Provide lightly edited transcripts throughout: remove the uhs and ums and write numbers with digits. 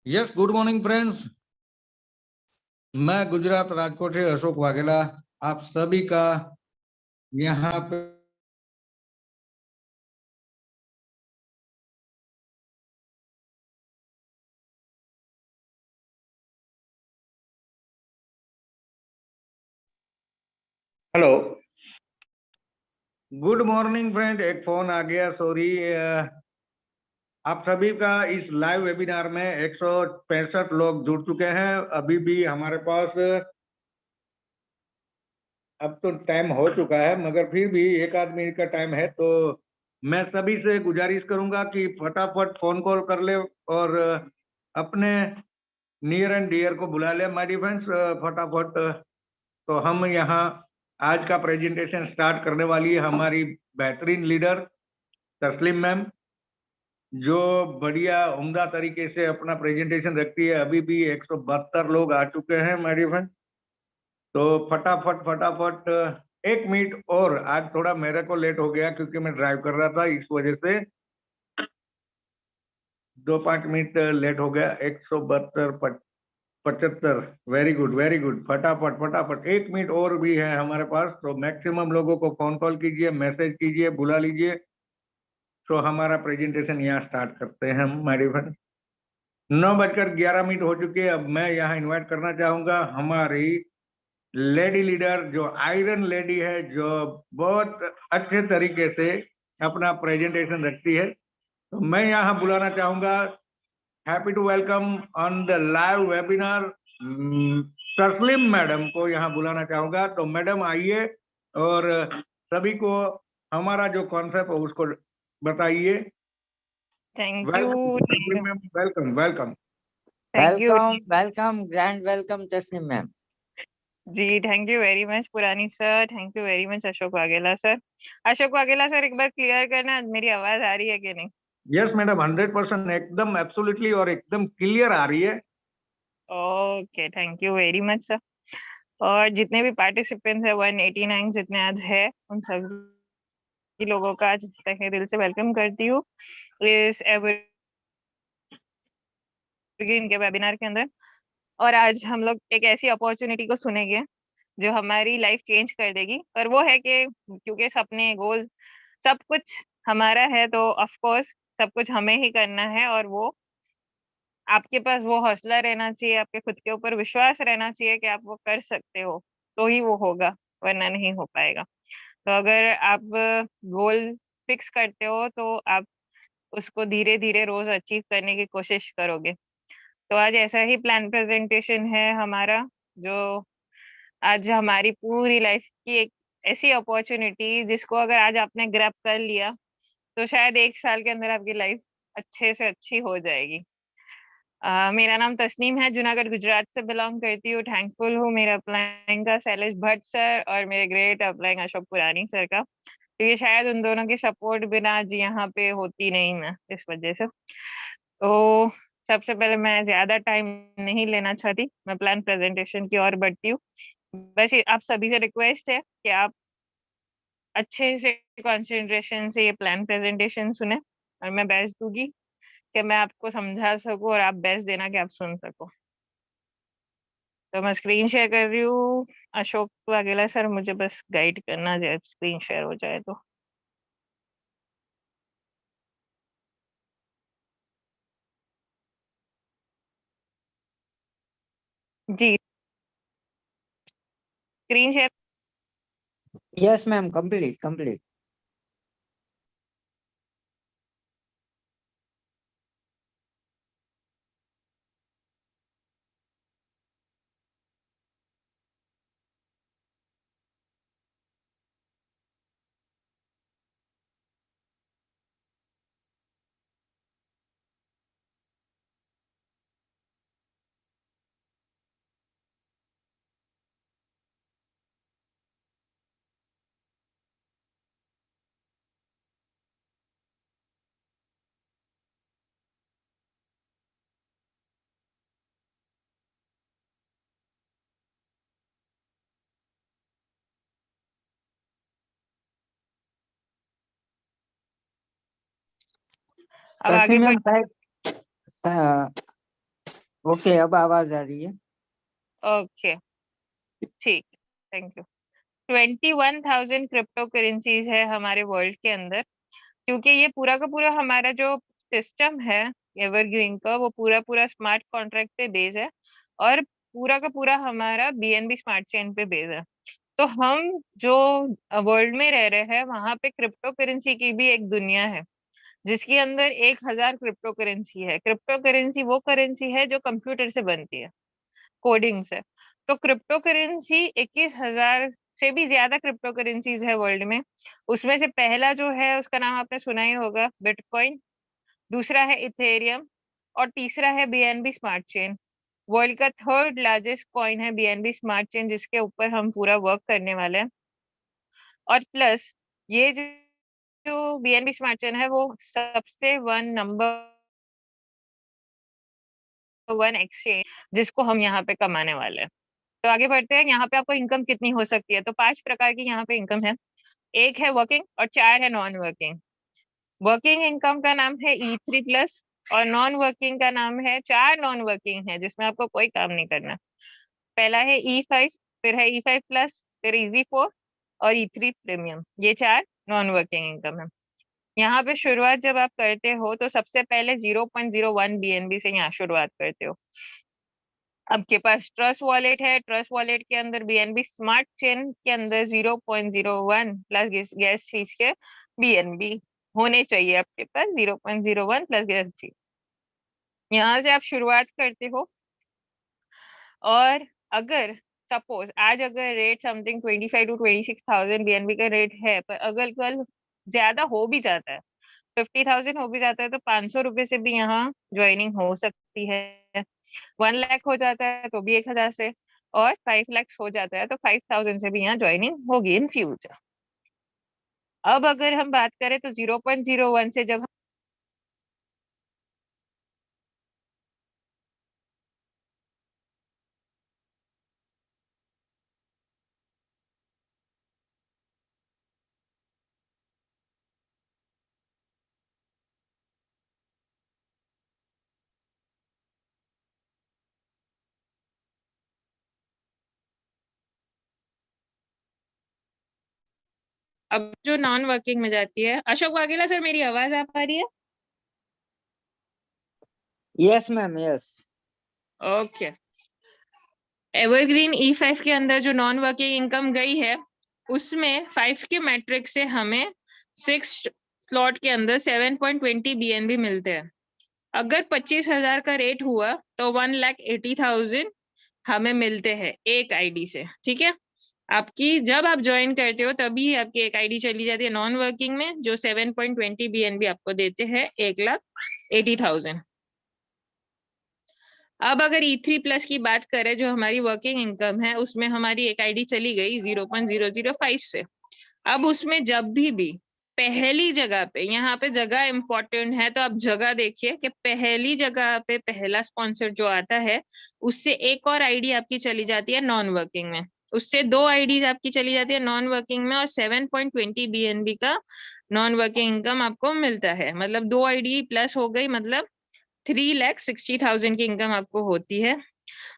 Yes, good morning friends. मैं गुजरात राजकोट से अशोक वाघेला आप सभी का यहाँ पे हेलो, गुड मॉर्निंग फ्रेंड। एक फोन आ गया, सॉरी। आप सभी का इस लाइव वेबिनार में 165 लोग जुड़ चुके हैं। अभी भी हमारे पास अब तो टाइम हो चुका है, मगर फिर भी एक आध मिनट का टाइम है, तो मैं सभी से गुजारिश करूंगा कि फटाफट फोन कॉल कर ले और अपने नियर एंड डियर को बुला ले माय डियर फ्रेंड्स, फटाफट। तो हम यहाँ आज का प्रेजेंटेशन स्टार्ट करने वाली है हमारी बेहतरीन लीडर तस्लीम मैम, जो बढ़िया उम्दा तरीके से अपना प्रेजेंटेशन रखती है। अभी भी 172 लोग आ चुके हैं माय डियर फ्रेंड। तो फटाफट फटाफट 1 मिनट और, आज थोड़ा मेरे को लेट हो गया क्योंकि मैं ड्राइव कर रहा था, इस वजह से 2-5 मिनट लेट हो गया। 172 75, वेरी गुड वेरी गुड। फटाफट फटाफट 1 मिनट और भी है हमारे पास, तो मैक्सिमम लोगों को फोन कॉल कीजिए, मैसेज कीजिए, बुला लीजिए। तो हमारा प्रेजेंटेशन यहाँ स्टार्ट करते हैं हम माय डियर फ्रेंड। 9:11 हो चुके हैं। अब मैं यहाँ इनवाइट करना चाहूंगा हमारी लेडी लीडर, जो आयरन लेडी है, जो बहुत अच्छे तरीके से अपना प्रेजेंटेशन रखती है। तो मैं यहाँ बुलाना चाहूंगा, happy to welcome on the live webinar, Taslim madam को यहाँ बुलाना चाहूंगा। तो मैडम आइए और सभी को हमारा जो कॉन्सेप्ट है उसको बताइए। Thank welcome you. Tasleem ma'am, welcome welcome. Thank you. Welcome, grand welcome, Tasneem ma'am. जी, thank you very much Purani sir, thank you very much Ashok Vaghela sir. Ashok Vaghela sir, एक बार क्लियर करना, मेरी आवाज आ रही है कि नहीं? यस मैडम, 100% एकदम एब्सोल्युटली और एकदम क्लियर आ रही है। Okay, thank you very much sir. और जितने भी पार्टिसिपेंट्स है 189 जितने आज है, उन सभी लोगों का आज तहे दिल से वेलकम करती हूँ इस एवरग्रीन के वेबिनार के अंदर। और आज हम लोग एक ऐसी अपॉर्चुनिटी को सुनेंगे जो हमारी लाइफ चेंज कर देगी। और वो है कि क्योंकि सपने, गोल, सब कुछ हमारा है, तो ऑफ कोर्स सब कुछ हमें ही करना है। और वो आपके पास वो हौसला रहना चाहिए, आपके खुद के ऊपर विश्वास रहना चाहिए कि आप वो कर सकते हो, तो ही वो होगा, वरना नहीं हो पाएगा। तो अगर आप गोल फिक्स करते हो तो आप उसको धीरे धीरे रोज अचीव करने की कोशिश करोगे। तो आज ऐसा ही प्लान प्रेजेंटेशन है हमारा, जो आज हमारी पूरी लाइफ की एक ऐसी अपॉर्चुनिटी जिसको अगर आज आपने ग्रैब कर लिया तो शायद 1 साल के अंदर आपकी लाइफ अच्छे से अच्छी हो जाएगी। मेरा नाम तस्नीम है, जूनागढ़ गुजरात से बिलोंग करती हूँ। थैंकफुल हूँ मेरे अपलाइन का शैलेश भट्ट सर और मेरे ग्रेट अपलाइन अशोक पुरानी सर का, क्योंकि शायद उन दोनों की सपोर्ट बिना आज यहाँ पे होती नहीं मैं, इस वजह से। तो सबसे पहले मैं ज्यादा टाइम नहीं लेना चाहती, मैं प्लान प्रेजेंटेशन की ओर बढ़ती हूँ। बस आप सभी से रिक्वेस्ट है कि आप अच्छे से कंसंट्रेशन से ये प्लान प्रेजेंटेशन सुने, और मैं बेस्ट दूंगी कि मैं आपको समझा सकूं और आप बेस्ट देना कि आप सुन सको। तो मैं स्क्रीन शेयर कर रही हूँ। अशोक वाघेला सर, मुझे बस गाइड करना जब स्क्रीन शेयर हो जाए तो। जी, screen share. Yes, ma'am, complete. अब आगे Tasneem बढ़। ma'am, type, uh, ओके, अब आवाज आ रही है। ओके, ठीक, थैंक यू। 21,000 क्रिप्टो करेंसीज है हमारे वर्ल्ड के अंदर, क्योंकि ये पूरा का पूरा हमारा जो सिस्टम है एवरग्रीन का, वो पूरा पूरा स्मार्ट कॉन्ट्रैक्ट पे बेस है, और पूरा का पूरा हमारा बीएनबी स्मार्ट चेन पे बेस है। तो हम जो वर्ल्ड में रह रहे हैं, वहां पे क्रिप्टो करेंसी की भी एक दुनिया है, जिसके अंदर 1,000 क्रिप्टो करेंसी है। क्रिप्टो करेंसी वो करेंसी है जो कंप्यूटर से बनती है, कोडिंग से। तो क्रिप्टो करेंसी 21,000 से भी ज्यादा क्रिप्टो करेंसीज है वर्ल्ड में। उसमें से पहला जो है उसका नाम आपने सुना ही होगा, बिटकॉइन। दूसरा है इथेरियम, और तीसरा है बीएनबी स्मार्ट चेन। वर्ल्ड का थर्ड लार्जेस्ट कॉइन है बीएनबी स्मार्ट चेन, जिसके ऊपर हम पूरा वर्क करने वाले हैं। और प्लस ये जो बीएनबी स्मार्ट चेन है, वो सबसे नंबर 1 एक्सचेंज जिसको हम यहाँ पे कमाने वाले हैं। तो आगे बढ़ते हैं। यहाँ पे आपको इनकम कितनी हो सकती है, तो 5 प्रकार की यहाँ पे इनकम है। एक है वर्किंग और 4 है नॉन वर्किंग। वर्किंग इनकम का नाम है E3+, और नॉन वर्किंग का नाम है, 4 नॉन वर्किंग है जिसमें आपको कोई काम नहीं करना। पहला है E5, फिर है E5+, फिर EZ4 और E3 प्रीमियम। ये 4 नॉन वर्किंग इनकम है। यहाँ पे शुरुआत जब आप करते हो तो सबसे पहले 0.01 BNB से यहाँ शुरुआत करते हो। आपके पास ट्रस्ट वॉलेट है, ट्रस्ट वॉलेट के अंदर बीएनबी स्मार्ट चेन के अंदर 0.01 प्लस गैस फीस के बीएनबी होने चाहिए आपके पास, 0.01 प्लस गैस फीस। यहाँ से आप शुरुआत करते हो, और अगर सपोज आज अगर रेट समथिंग 25 to 26,000 बीएनबी का रेट है, पर अगर कल ज्यादा हो भी जाता है, 50,000 हो भी जाता है, तो 500 रुपये से भी यहाँ ज्वाइनिंग हो सकती है। 1 लाख हो जाता है तो भी 1,000 से, और 5 लाख हो जाता है तो 5,000 से भी यहाँ ज्वाइनिंग होगी इन फ्यूचर। अब अगर हम बात करें तो 0.01 से जब अब जो नॉन वर्किंग में जाती है, अशोक वाघेला सर, मेरी आवाज आ पा रही है? Yes ma'am, yes. Okay. Evergreen E5 के अंदर जो नॉन वर्किंग इनकम गई है, उसमें 5 के मैट्रिक से हमें 6 स्लॉट के अंदर 7.20 BNB मिलते हैं। अगर 25,000 का रेट हुआ तो 1,80,000 हमें मिलते हैं एक आईडी से। ठीक है, आपकी जब आप ज्वाइन करते हो तभी आपकी एक आईडी चली जाती है नॉन वर्किंग में, जो 7.20 BNB आपको देते हैं 1,80,000। अब अगर E3+ की बात करें, जो हमारी वर्किंग इनकम है, उसमें हमारी एक आईडी चली गई 0.005 से। अब उसमें जब भी पहली जगह पे, यहाँ पे जगह इंपॉर्टेंट है, तो आप जगह देखिए कि पहली जगह पे पहला स्पॉन्सर जो आता है, उससे एक और आईडी आपकी चली जाती है नॉन वर्किंग में, उससे 2 आईडीज आपकी चली जाती है नॉन वर्किंग में, और 7.20 BNB का नॉन वर्किंग इनकम आपको मिलता है। मतलब 2 आईडी प्लस हो गई, मतलब 3,60,000 की इनकम आपको होती है।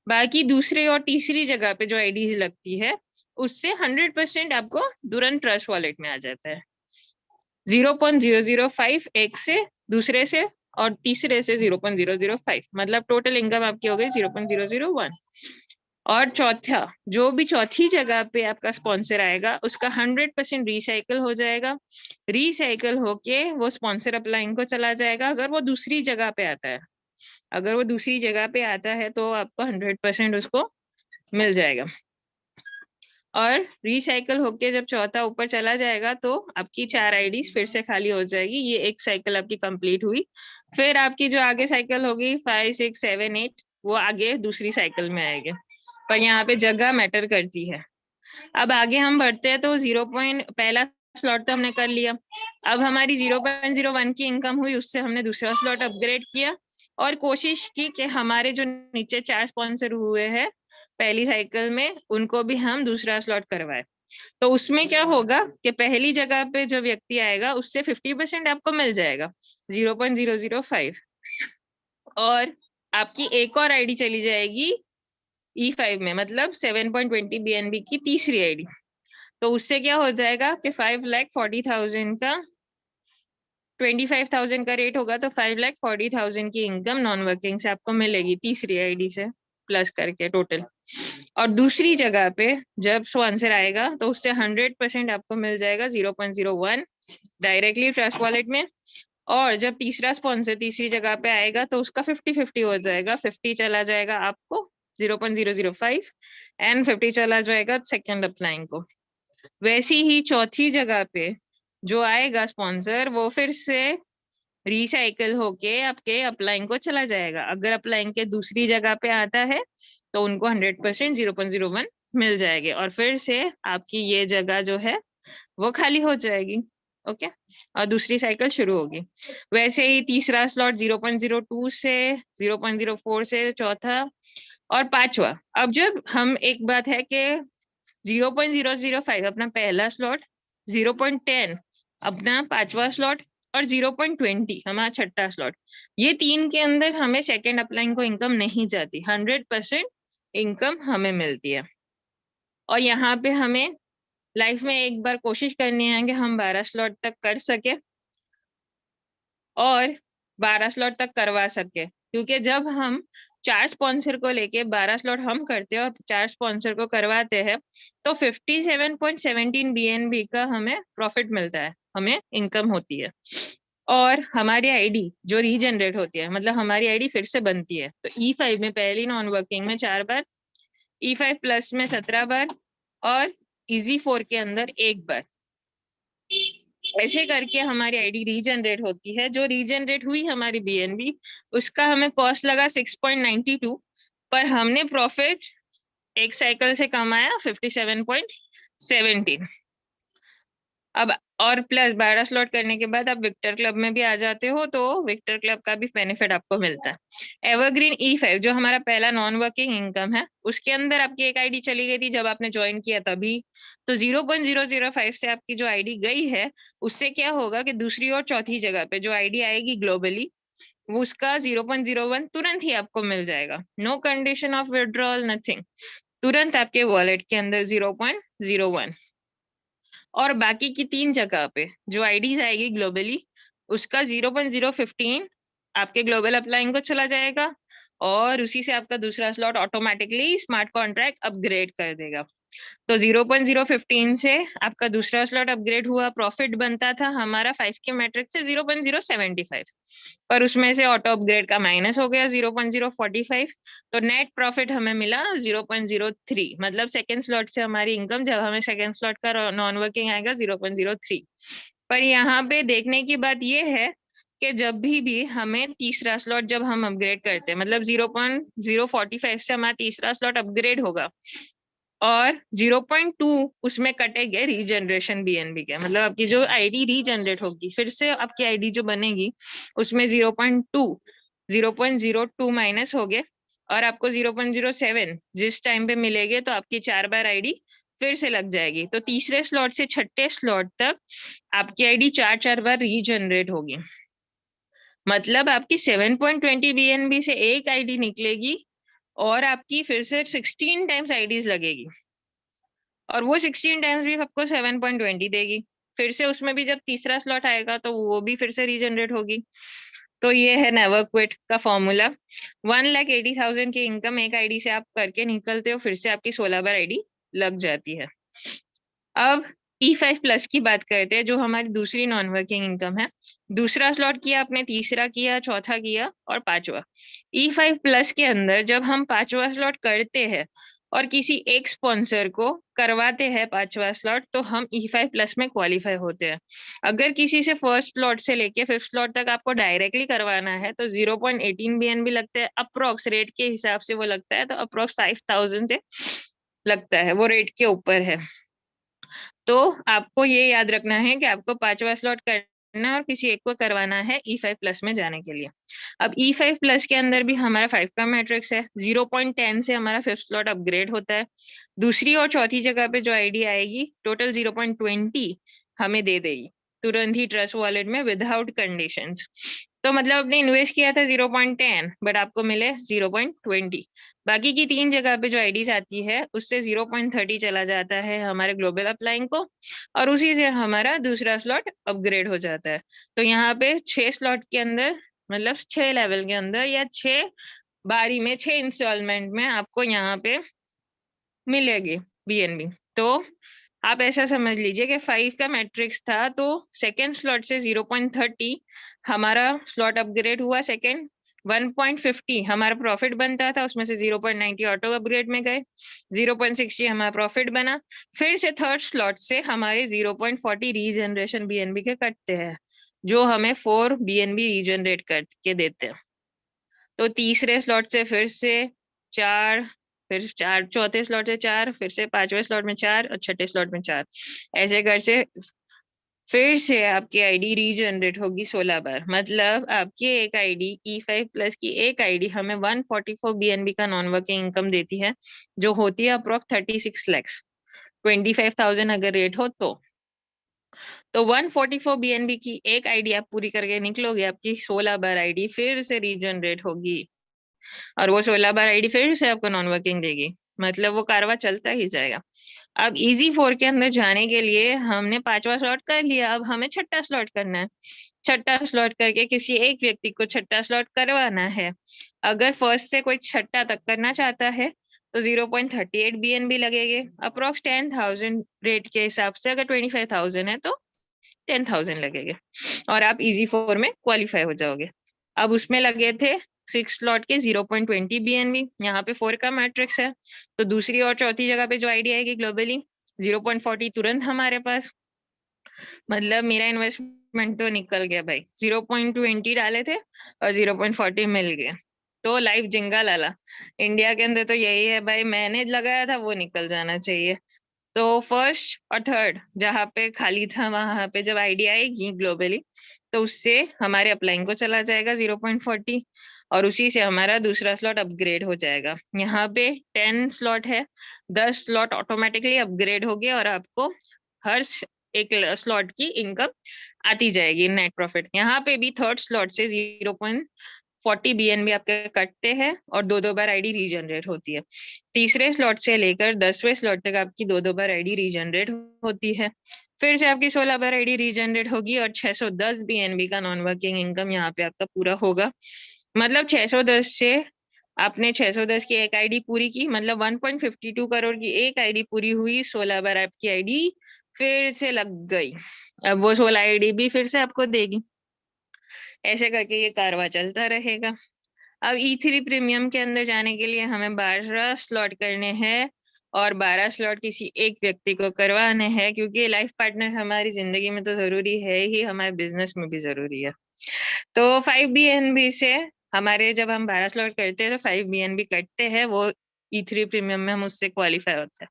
बाकी दूसरी और तीसरी जगह पे जो आईडीज लगती है, उससे 100% आपको तुरंत ट्रस्ट वॉलेट में आ जाता है। 0.005 एक से, दूसरे से, और तीसरे से 0.005, मतलब टोटल इनकम आपकी हो गई 0.001। और चौथा, जो भी चौथी जगह पे आपका स्पॉन्सर आएगा, उसका 100% रिसाइकल हो जाएगा। रिसाइकल होके वो स्पॉन्सर अपलाइन को चला जाएगा, अगर वो दूसरी जगह पे आता है। अगर वो दूसरी जगह पे आता है तो आपको 100% उसको मिल जाएगा। और रिसाइकल होके जब चौथा ऊपर चला जाएगा तो आपकी 4 आईडीज फिर से खाली हो जाएगी। ये एक साइकिल आपकी कंप्लीट हुई। फिर आपकी जो आगे साइकिल होगी 5, 6, 7, 8, वो आगे दूसरी साइकिल में आएंगे। पर यहाँ पे जगह मैटर करती है। अब आगे हम बढ़ते हैं तो पहला स्लॉट तो हमने कर लिया। अब हमारी 0.01 की इनकम हुई, उससे हमने दूसरा स्लॉट अपग्रेड किया और कोशिश की कि हमारे जो नीचे 4 स्पॉन्सर हुए हैं पहली साइकिल में, उनको भी हम दूसरा स्लॉट करवाए। तो उसमें क्या होगा कि पहली जगह पे जो व्यक्ति आएगा उससे 50% आपको मिल जाएगा, 0.005। और आपकी एक और आईडी चली जाएगी E5 में, मतलब 7.20 BNB की तीसरी आईडी। तो उससे क्या हो जाएगा कि 5,40,000 का 25,000 का रेट होगा, तो 5,40,000 की इनकम नॉन वर्किंग से आपको मिलेगी तीसरी आईडी से प्लस करके टोटल। और दूसरी जगह पे जब स्पॉन्सर आएगा तो उससे 100% आपको मिल जाएगा 0.01 डायरेक्टली ट्रस्ट वॉलेट में। और जब तीसरा स्पॉन्सर तीसरी जगह पे आएगा तो उसका 50-50 हो जाएगा, 50 चला जाएगा आपको 0.005 एंड 50 चला जाएगा सेकेंड अपलाइन को। वैसी ही चौथी जगह पे जो आएगा स्पॉन्सर वो फिर से रिसाइकल होके आपके अपलाइन को चला जाएगा। अगर अपलाइन के दूसरी जगह पे आता है तो उनको 100% 0.01 मिल जाएगी और फिर से आपकी ये जगह जो है वो खाली हो जाएगी। ओके, और दूसरी साइकिल शुरू होगी। वैसे ही तीसरा स्लॉट 0.02 से 0.04 से चौथा और पांचवा। अब जब हम एक बात है कि 0.005 अपना पहला स्लॉट, 0.10 अपना पांचवा स्लॉट और 0.20 हमारा छठा स्लॉट, ये तीन के अंदर हमें सेकेंड अपलाइन को इनकम नहीं जाती, 100% इनकम हमें मिलती है। और यहाँ पे हमें लाइफ में एक बार कोशिश करनी है कि हम 12 स्लॉट तक कर सके और 12 स्लॉट तक करवा सके, क्योंकि जब हम 4 स्पॉन्सर को लेके 12 स्लॉट हम करते हैं और 4 स्पॉन्सर को करवाते हैं तो 57.17 BNB का हमें प्रॉफिट मिलता है, हमें इनकम होती है। और हमारी आईडी जो रीजनरेट होती है, मतलब हमारी आईडी फिर से बनती है। तो E5 में पहली नॉन वर्किंग में 4 बार, E5 प्लस में 17 बार और EZ4 के अंदर 1 बार, ऐसे करके हमारी आईडी रीजनरेट होती है। जो रीजनरेट हुई हमारी BNB, उसका हमें कॉस्ट लगा 6.92, पर हमने प्रॉफिट एक साइकिल से कमाया 57.17। अब और प्लस 12 स्लॉट करने के बाद आप विक्टर क्लब में भी आ जाते हो, तो विक्टर क्लब का भी बेनिफिट आपको मिलता है। एवरग्रीन E5 जो हमारा पहला नॉन वर्किंग इनकम है, उसके अंदर आपकी एक आईडी चली गई थी जब आपने ज्वाइन किया तभी, तो 0.005 से आपकी जो आईडी गई है उससे क्या होगा कि दूसरी और चौथी जगह पे जो आईडी आएगी ग्लोबली, वो उसका 0.01 तुरंत ही आपको मिल जाएगा। No condition of withdrawal, nothing, तुरंत आपके वॉलेट के अंदर 0.01। और बाकी की 3 जगह पे जो आईडीज आएगी ग्लोबली, उसका 0.015 आपके ग्लोबल अपलाइन को चला जाएगा और उसी से आपका दूसरा slot automatically smart contract upgrade कर देगा। तो 0.015 से आपका दूसरा स्लॉट अपग्रेड हुआ, प्रॉफिट बनता था हमारा 5 के मैट्रिक से 0.075, पर उसमें से ऑटो अपग्रेड का माइनस हो गया 0.045, तो नेट प्रॉफिट हमें मिला 0.03। मतलब सेकेंड स्लॉट से हमारी इनकम जब हमें सेकेंड स्लॉट का नॉन वर्किंग आएगा 0.03। पर यहाँ पे देखने की बात ये है कि जब भी हमें तीसरा स्लॉट जब हम अपग्रेड करते हैं, मतलब 0.045 से हमारा तीसरा स्लॉट अपग्रेड होगा और 0.2 उसमें कटेंगे रीजनरेशन BNB के, मतलब आपकी जो आईडी रीजनरेट होगी फिर से आपकी आईडी जो बनेगी उसमें 0.02 माइनस हो गए और आपको 0.07 जिस टाइम पे मिलेंगे तो आपकी 4 बार आईडी फिर से लग जाएगी। तो तीसरे स्लॉट से छठे स्लॉट तक आपकी आईडी 4 बार रीजनरेट होगी। मतलब आपकी 7.20 BNB से एक आईडी निकलेगी और आपकी फिर से 16 टाइम्स आईडीज लगेगी और वो 16 टाइम्स भी सबको 7.20 देगी। फिर से उसमें भी जब तीसरा स्लॉट आएगा तो वो भी फिर से रीजनरेट होगी। तो ये है नेवर क्विट का फॉर्मूला। 1,80,000 की इनकम एक आईडी से आप करके निकलते हो, फिर से आपकी 16 बार आईडी लग जाती है। अब E5 प्लस की बात करते हैं जो हमारी दूसरी नॉन वर्किंग इनकम है। दूसरा स्लॉट किया आपने, तीसरा किया, चौथा किया और पांचवा। E5 प्लस के अंदर जब हम पांचवा स्लॉट करते हैं और किसी एक स्पॉन्सर को करवाते हैं पांचवा स्लॉट, तो हम E5 प्लस में क्वालिफाई होते हैं। अगर किसी से फर्स्ट स्लॉट से लेके 5th स्लॉट तक आपको डायरेक्टली करवाना है तो 0.18 BNB लगता है, अप्रोक्स रेट के हिसाब से वो लगता है, तो अप्रोक्स 5,000 से लगता है, वो रेट के ऊपर है। तो आपको ये याद रखना है कि आपको 5वां स्लॉट करना है और किसी एक को करवाना है E5 प्लस में जाने के लिए। अब E5 प्लस के अंदर भी हमारा 5 का मैट्रिक्स है, 0.10 से हमारा 5th स्लॉट अपग्रेड होता है। दूसरी और चौथी जगह पे जो आईडी आएगी टोटल 0.20 हमें दे देगी तुरंत ही ट्रस्ट वॉलेट में विदाउट कंडीशंस। तो मतलब आपने इन्वेस्ट किया था 0.10 बट आपको मिले 0.20। बाकी की 3 जगह पे जो आईडीज आती है उससे 0.30 चला जाता है हमारे ग्लोबल अपलाइन को, और उसी से हमारा दूसरा स्लॉट अपग्रेड हो जाता है। तो यहाँ पे 6 स्लॉट के अंदर, मतलब 6 लेवल के अंदर या 6 बारी में 6 इंस्टॉलमेंट में आपको यहाँ पे मिलेगी बीएनबी। तो आप ऐसा समझ लीजिए कि 5 का मैट्रिक्स था, तो सेकेंड स्लॉट से 0.30 हमारा स्लॉट अपग्रेड हुआ। सेकेंड 1.50 हमारा प्रॉफिट बनता था, उसमें से 0.90 ऑटो अपग्रेड में गए, 0.60 हमारा प्रॉफिट बना। फिर से थर्ड स्लॉट से हमारे 0.40 रीजनरेशन बीएनबी के कटते हैं, जो हमें 4 बीएनबी रीजनरेट करके देते हैं। तो तीसरे स्लॉट से फिर से 4, फिर 4 चौथे स्लॉट से 4, फिर से 5वें स्लॉट में 4 और छठे स्लॉट में 4, ऐसे कर से फिर से आपकी आईडी रीजनरेट होगी 16 बार। मतलब आपकी एक आईडी E5 प्लस की एक आईडी हमें 144 बीएनबी का नॉन वर्किंग इनकम देती है, जो होती है अप्रोक्स 36 लैक्स, 25,000 अगर रेट हो तो 144 बीएनबी की एक आईडी आप पूरी करके निकलोगे, आपकी 16 बार आईडी फिर से रीजनरेट होगी, और वो 16 बार आईडी फिर से आपको नॉन वर्किंग देगी। मतलब वो कारवा चलता ही जाएगा। अब इजी 4 के अंदर जाने के लिए हमने 5वां स्लॉट कर लिया, अब हमें छठा स्लॉट करना है। छठा स्लॉट करके किसी एक व्यक्ति को छठा स्लॉट करवाना है। अगर फर्स्ट से कोई छठा तक करना चाहता है तो 0.38 बीएनबी लगेंगे, अप्रोक्स 10,000 रेट के हिसाब से। अगर 25,000 है तो 10,000 लगेंगे, और आप इजी 4 में क्वालिफाई हो जाओगे। अब उसमें लगे थे 6 स्लॉट के 0.20 बीएनबी, यहाँ पे 4 का मैट्रिक्स है, तो दूसरी और चौथी जगह पे जो आईडी आएगी ग्लोबली 0.40 तुरंत हमारे पास। मतलब मेरा इन्वेस्टमेंट तो निकल गया भाई, 0.20 डाले थे और 0.40 मिल गए। तो लाइफ जिंगा लाला, इंडिया के अंदर तो यही है भाई, मैंने लगाया था वो निकल जाना चाहिए। तो फर्स्ट और थर्ड जहाँ पे खाली था वहां पे जब आईडी आएगी ग्लोबली, तो उससे हमारे अपलाइन को चला जाएगा 0.40, और उसी से हमारा दूसरा स्लॉट अपग्रेड हो जाएगा। यहाँ पे 10 स्लॉट है, 10 स्लॉट ऑटोमेटिकली अपग्रेड हो गए, और आपको हर एक स्लॉट की इनकम आती जाएगी, नेट प्रॉफिट। यहाँ पे भी थर्ड स्लॉट से 0.40 बीएनबी आपके कटते हैं, और 2-2 बार आईडी रीजनरेट होती है। तीसरे स्लॉट से लेकर 10वें स्लॉट तक आपकी 2-2 बार आईडी रीजनरेट होती है। फिर से आपकी 16 बार आईडी रीजनरेट होगी, और 610 बीएनबी का नॉन वर्किंग इनकम यहाँ पे आपका पूरा होगा। मतलब 610 से आपने 610 की एक आईडी पूरी की, मतलब 1.52 करोड़ की एक आईडी पूरी हुई, 16 बार आपकी आईडी फिर से लग गई। अब वो 16 आईडी भी फिर से आपको देगी, ऐसे करके ये कारवा चलता रहेगा। अब E3 प्रीमियम के अंदर जाने के लिए हमें 12 स्लॉट करने हैं, और 12 स्लॉट किसी एक व्यक्ति को करवाने हैं, क्योंकि लाइफ पार्टनर हमारी जिंदगी में तो जरूरी है ही, हमारे बिजनेस में भी जरूरी है। तो 5 बीएनबी से हमारे जब हम 12 स्लॉट करते हैं तो 5 बीएनबी कटते हैं, वो E3 प्रीमियम में हम उससे क्वालिफाई होता है।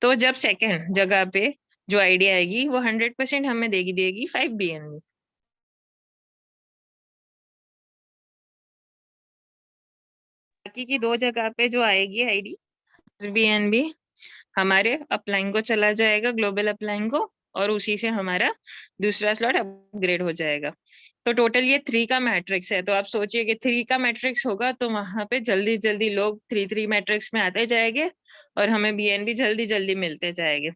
तो जब सेकेंड जगह पे जो आइडिया आएगी वो 100% हमें देगी 5 बीएनबी। बाकी की 2 जगह पे जो आएगी आईडी बीएनबी हमारे अपलाइन को चला जाएगा, ग्लोबल अपलाइन को, और उसी से हमारा दूसरा स्लॉट अपग्रेड हो जाएगा। तो टोटल ये 3 का मैट्रिक्स है। तो आप सोचिए कि 3 का मैट्रिक्स होगा तो वहां पे जल्दी जल्दी लोग 3-3 मैट्रिक्स में आते जाएंगे, और हमें बीएनबी जल्दी जल्दी मिलते जाएंगे।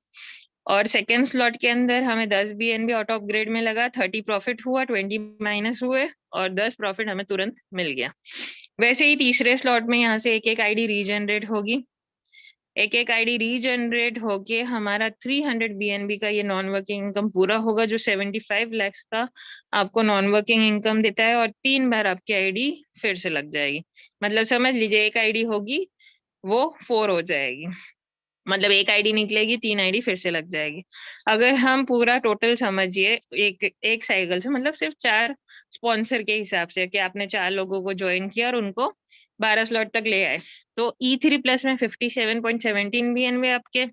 और सेकेंड स्लॉट के अंदर हमें 10 बीएनबी ऑटो अपग्रेड में लगा, 30 प्रॉफिट हुआ, 20 माइनस हुए, और 10 प्रॉफिट हमें तुरंत मिल गया। वैसे ही तीसरे स्लॉट में यहाँ से एक एक आईडी रीजनरेट होगी, एक एक आईडी रीजनरेट होके हमारा 300 बीएनबी का ये नॉन वर्किंग इनकम पूरा होगा, जो 75 लाख का आपको नॉन वर्किंग इनकम देता है, और 3 बार आपकी आईडी फिर से लग जाएगी। मतलब समझ लीजिए एक आईडी होगी वो 4 हो जाएगी, मतलब एक आईडी निकलेगी 3 आईडी फिर से लग जाएगी। अगर हम पूरा टोटल समझिए एक साइकिल से, मतलब सिर्फ 4 स्पॉन्सर के हिसाब से कि आपने 4 लोगों को ज्वाइन किया और उनको 12 स्लॉट तक ले आए, तो E3 प्लस में 57.17 बीएनबी आपके,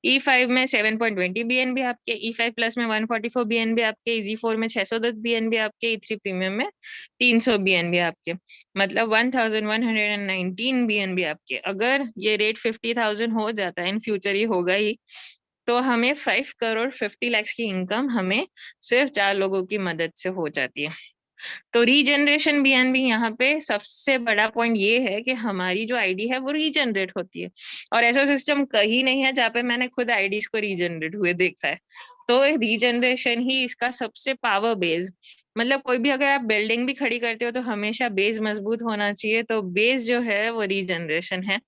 E5 में 7.20 बीएनबी आपके, E5 प्लस में 144 बीएनबी आपके, EZ4 में 610 बीएनबी आपके, E3 प्रीमियम में 300 बीएनबी आपके, मतलब 1119 बीएनबी आपके। अगर ये रेट 50,000 हो जाता है, इन फ्यूचर ही होगा ही, तो हमें 5 करोड़ 50 लाख की इनकम हमें सिर्फ 4 लोगों की मदद से हो जाती है। तो रीजनरेशन बीएनबी यहाँ पे सबसे बड़ा पॉइंट ये है कि हमारी जो आईडी है वो रीजनरेट होती है, और ऐसा सिस्टम कहीं नहीं है जहाँ पे मैंने खुद आईडीज को रीजनरेट हुए देखा है। तो रीजनरेशन ही इसका सबसे पावर बेस, मतलब कोई भी अगर आप बिल्डिंग भी खड़ी करते हो तो हमेशा बेस मजबूत होना चाहिए, तो बेस जो है वो रीजनरेशन है।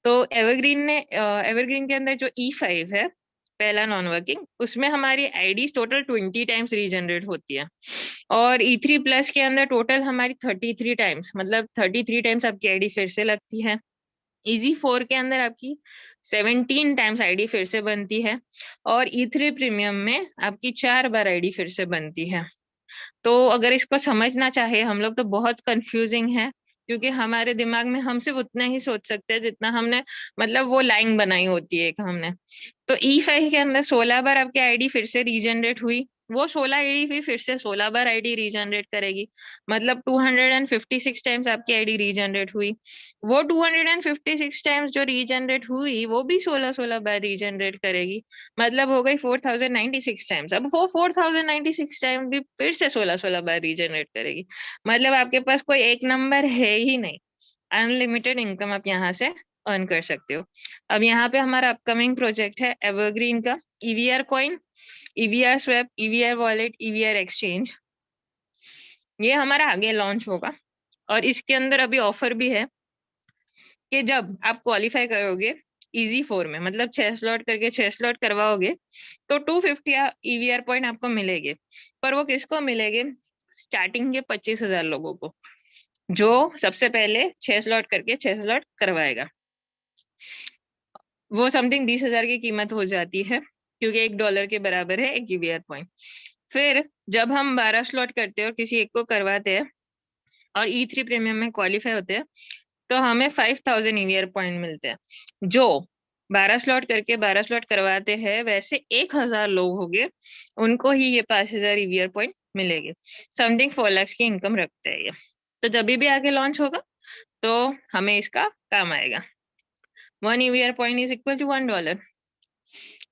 तो एवरग्रीन के अंदर जो E5 है, पहला नॉन वर्किंग, उसमें हमारी आईडी टोटल 20 टाइम्स रीजनरेट होती है, और E3 प्लस के अंदर टोटल हमारी 33 टाइम्स, मतलब 33 टाइम्स आपकी आईडी फिर से लगती है। EZ4 के अंदर आपकी 17 टाइम्स आईडी फिर से बनती है, और E3 प्रीमियम में आपकी 4 बार आईडी फिर से बनती है। तो अगर इसको समझना चाहे हम लोग तो बहुत कंफ्यूजिंग है, क्योंकि हमारे दिमाग में हम सिर्फ उतना ही सोच सकते हैं जितना हमने, मतलब वो लाइन बनाई होती है एक हमने। तो E5 के अंदर 16 बार आपकी आईडी फिर से रीजनरेट हुई, वो 16 आईडी फिर से 16 बार आईडी रीजनरेट करेगी, मतलब 256 टाइम्स आपकी आईडी रीजनरेट हुई। वो 256 टाइम्स जो रीजनरेट हुई वो भी 16 बार रीजनरेट करेगी, मतलब हो गई 4096 टाइम्स। अब वो 4096 टाइम्स भी फिर से 16 बार रीजनरेट करेगी, मतलब आपके पास कोई एक नंबर है ही नहीं, अनलिमिटेड इनकम आप यहाँ से अर्न कर सकते हो। अब यहाँ पे हमारा अपकमिंग प्रोजेक्ट है एवरग्रीन का EVR coin, EVR swap, EVR wallet, EVR exchange. ये हमारा आगे लॉन्च होगा, और इसके अंदर अभी ऑफर भी है कि जब आप क्वालिफाई करोगे EZ4 में, मतलब 6 स्लॉट करके 6 स्लॉट करवाओगे, तो 250 EVR पॉइंट आपको मिलेंगे। पर वो किसको मिलेंगे? स्टार्टिंग के 25,000 लोगों को, जो सबसे पहले 6 स्लॉट करके 6 स्लॉट करवाएगा। वो समथिंग 20,000 की कीमत हो जाती है, क्योंकि $1 के बराबर है एक EVR पॉइंट। फिर जब हम 12 स्लॉट करते हैं और किसी एक को करवाते हैं और E3 प्रीमियम में क्वालिफाई होते हैं, तो हमें 5000 EVR पॉइंट मिलते हैं। जो 12 स्लॉट करके 12 स्लॉट करवाते हैं, वैसे 1000 लोग होंगे, उनको ही ये 5000 EVR पॉइंट मिलेंगे। समथिंग 4 लाख की इनकम रखते हैं ये। तो जब भी आगे लॉन्च होगा तो हमें इसका काम आएगा। 1 EVR point is equal to $1।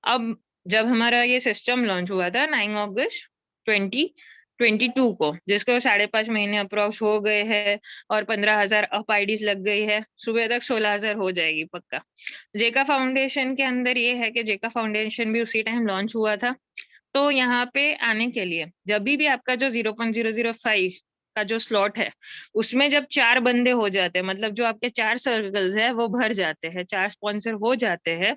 अब जब हमारा ये सिस्टम लॉन्च हुआ था 9 अगस्त 2022 को, जिसको 5.5 महीने अप्रोक्स हो गए हैं, और 15,000 अप आईडीज लग गई है, सुबह तक 16,000 हो जाएगी पक्का। जेका फाउंडेशन के अंदर ये है कि जेका फाउंडेशन भी उसी टाइम लॉन्च हुआ था। तो यहाँ पे आने के लिए जब भी आपका जो 0.005 का जो स्लॉट है, उसमें जब 4 बंदे हो जाते हैं, मतलब जो आपके 4 सर्कल्स है वो भर जाते हैं, 4 स्पॉन्सर हो जाते हैं,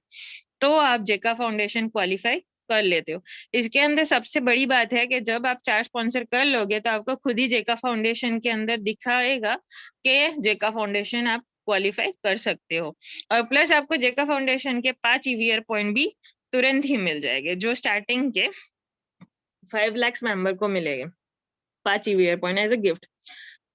तो आप जेका फाउंडेशन क्वालिफाई कर लेते हो। इसके अंदर सबसे बड़ी बात है कि जब आप 4 स्पॉन्सर कर लोगे तो आपको खुद ही जेका फाउंडेशन के अंदर दिखाएगा कि जेका फाउंडेशन आप क्वालिफाई कर सकते हो, और प्लस आपको जेका फाउंडेशन के 5 EVR पॉइंट भी तुरंत ही मिल जाएंगे, जो स्टार्टिंग के 5 लाख मेंबर को मिलेंगे 5 EVR point as a gift.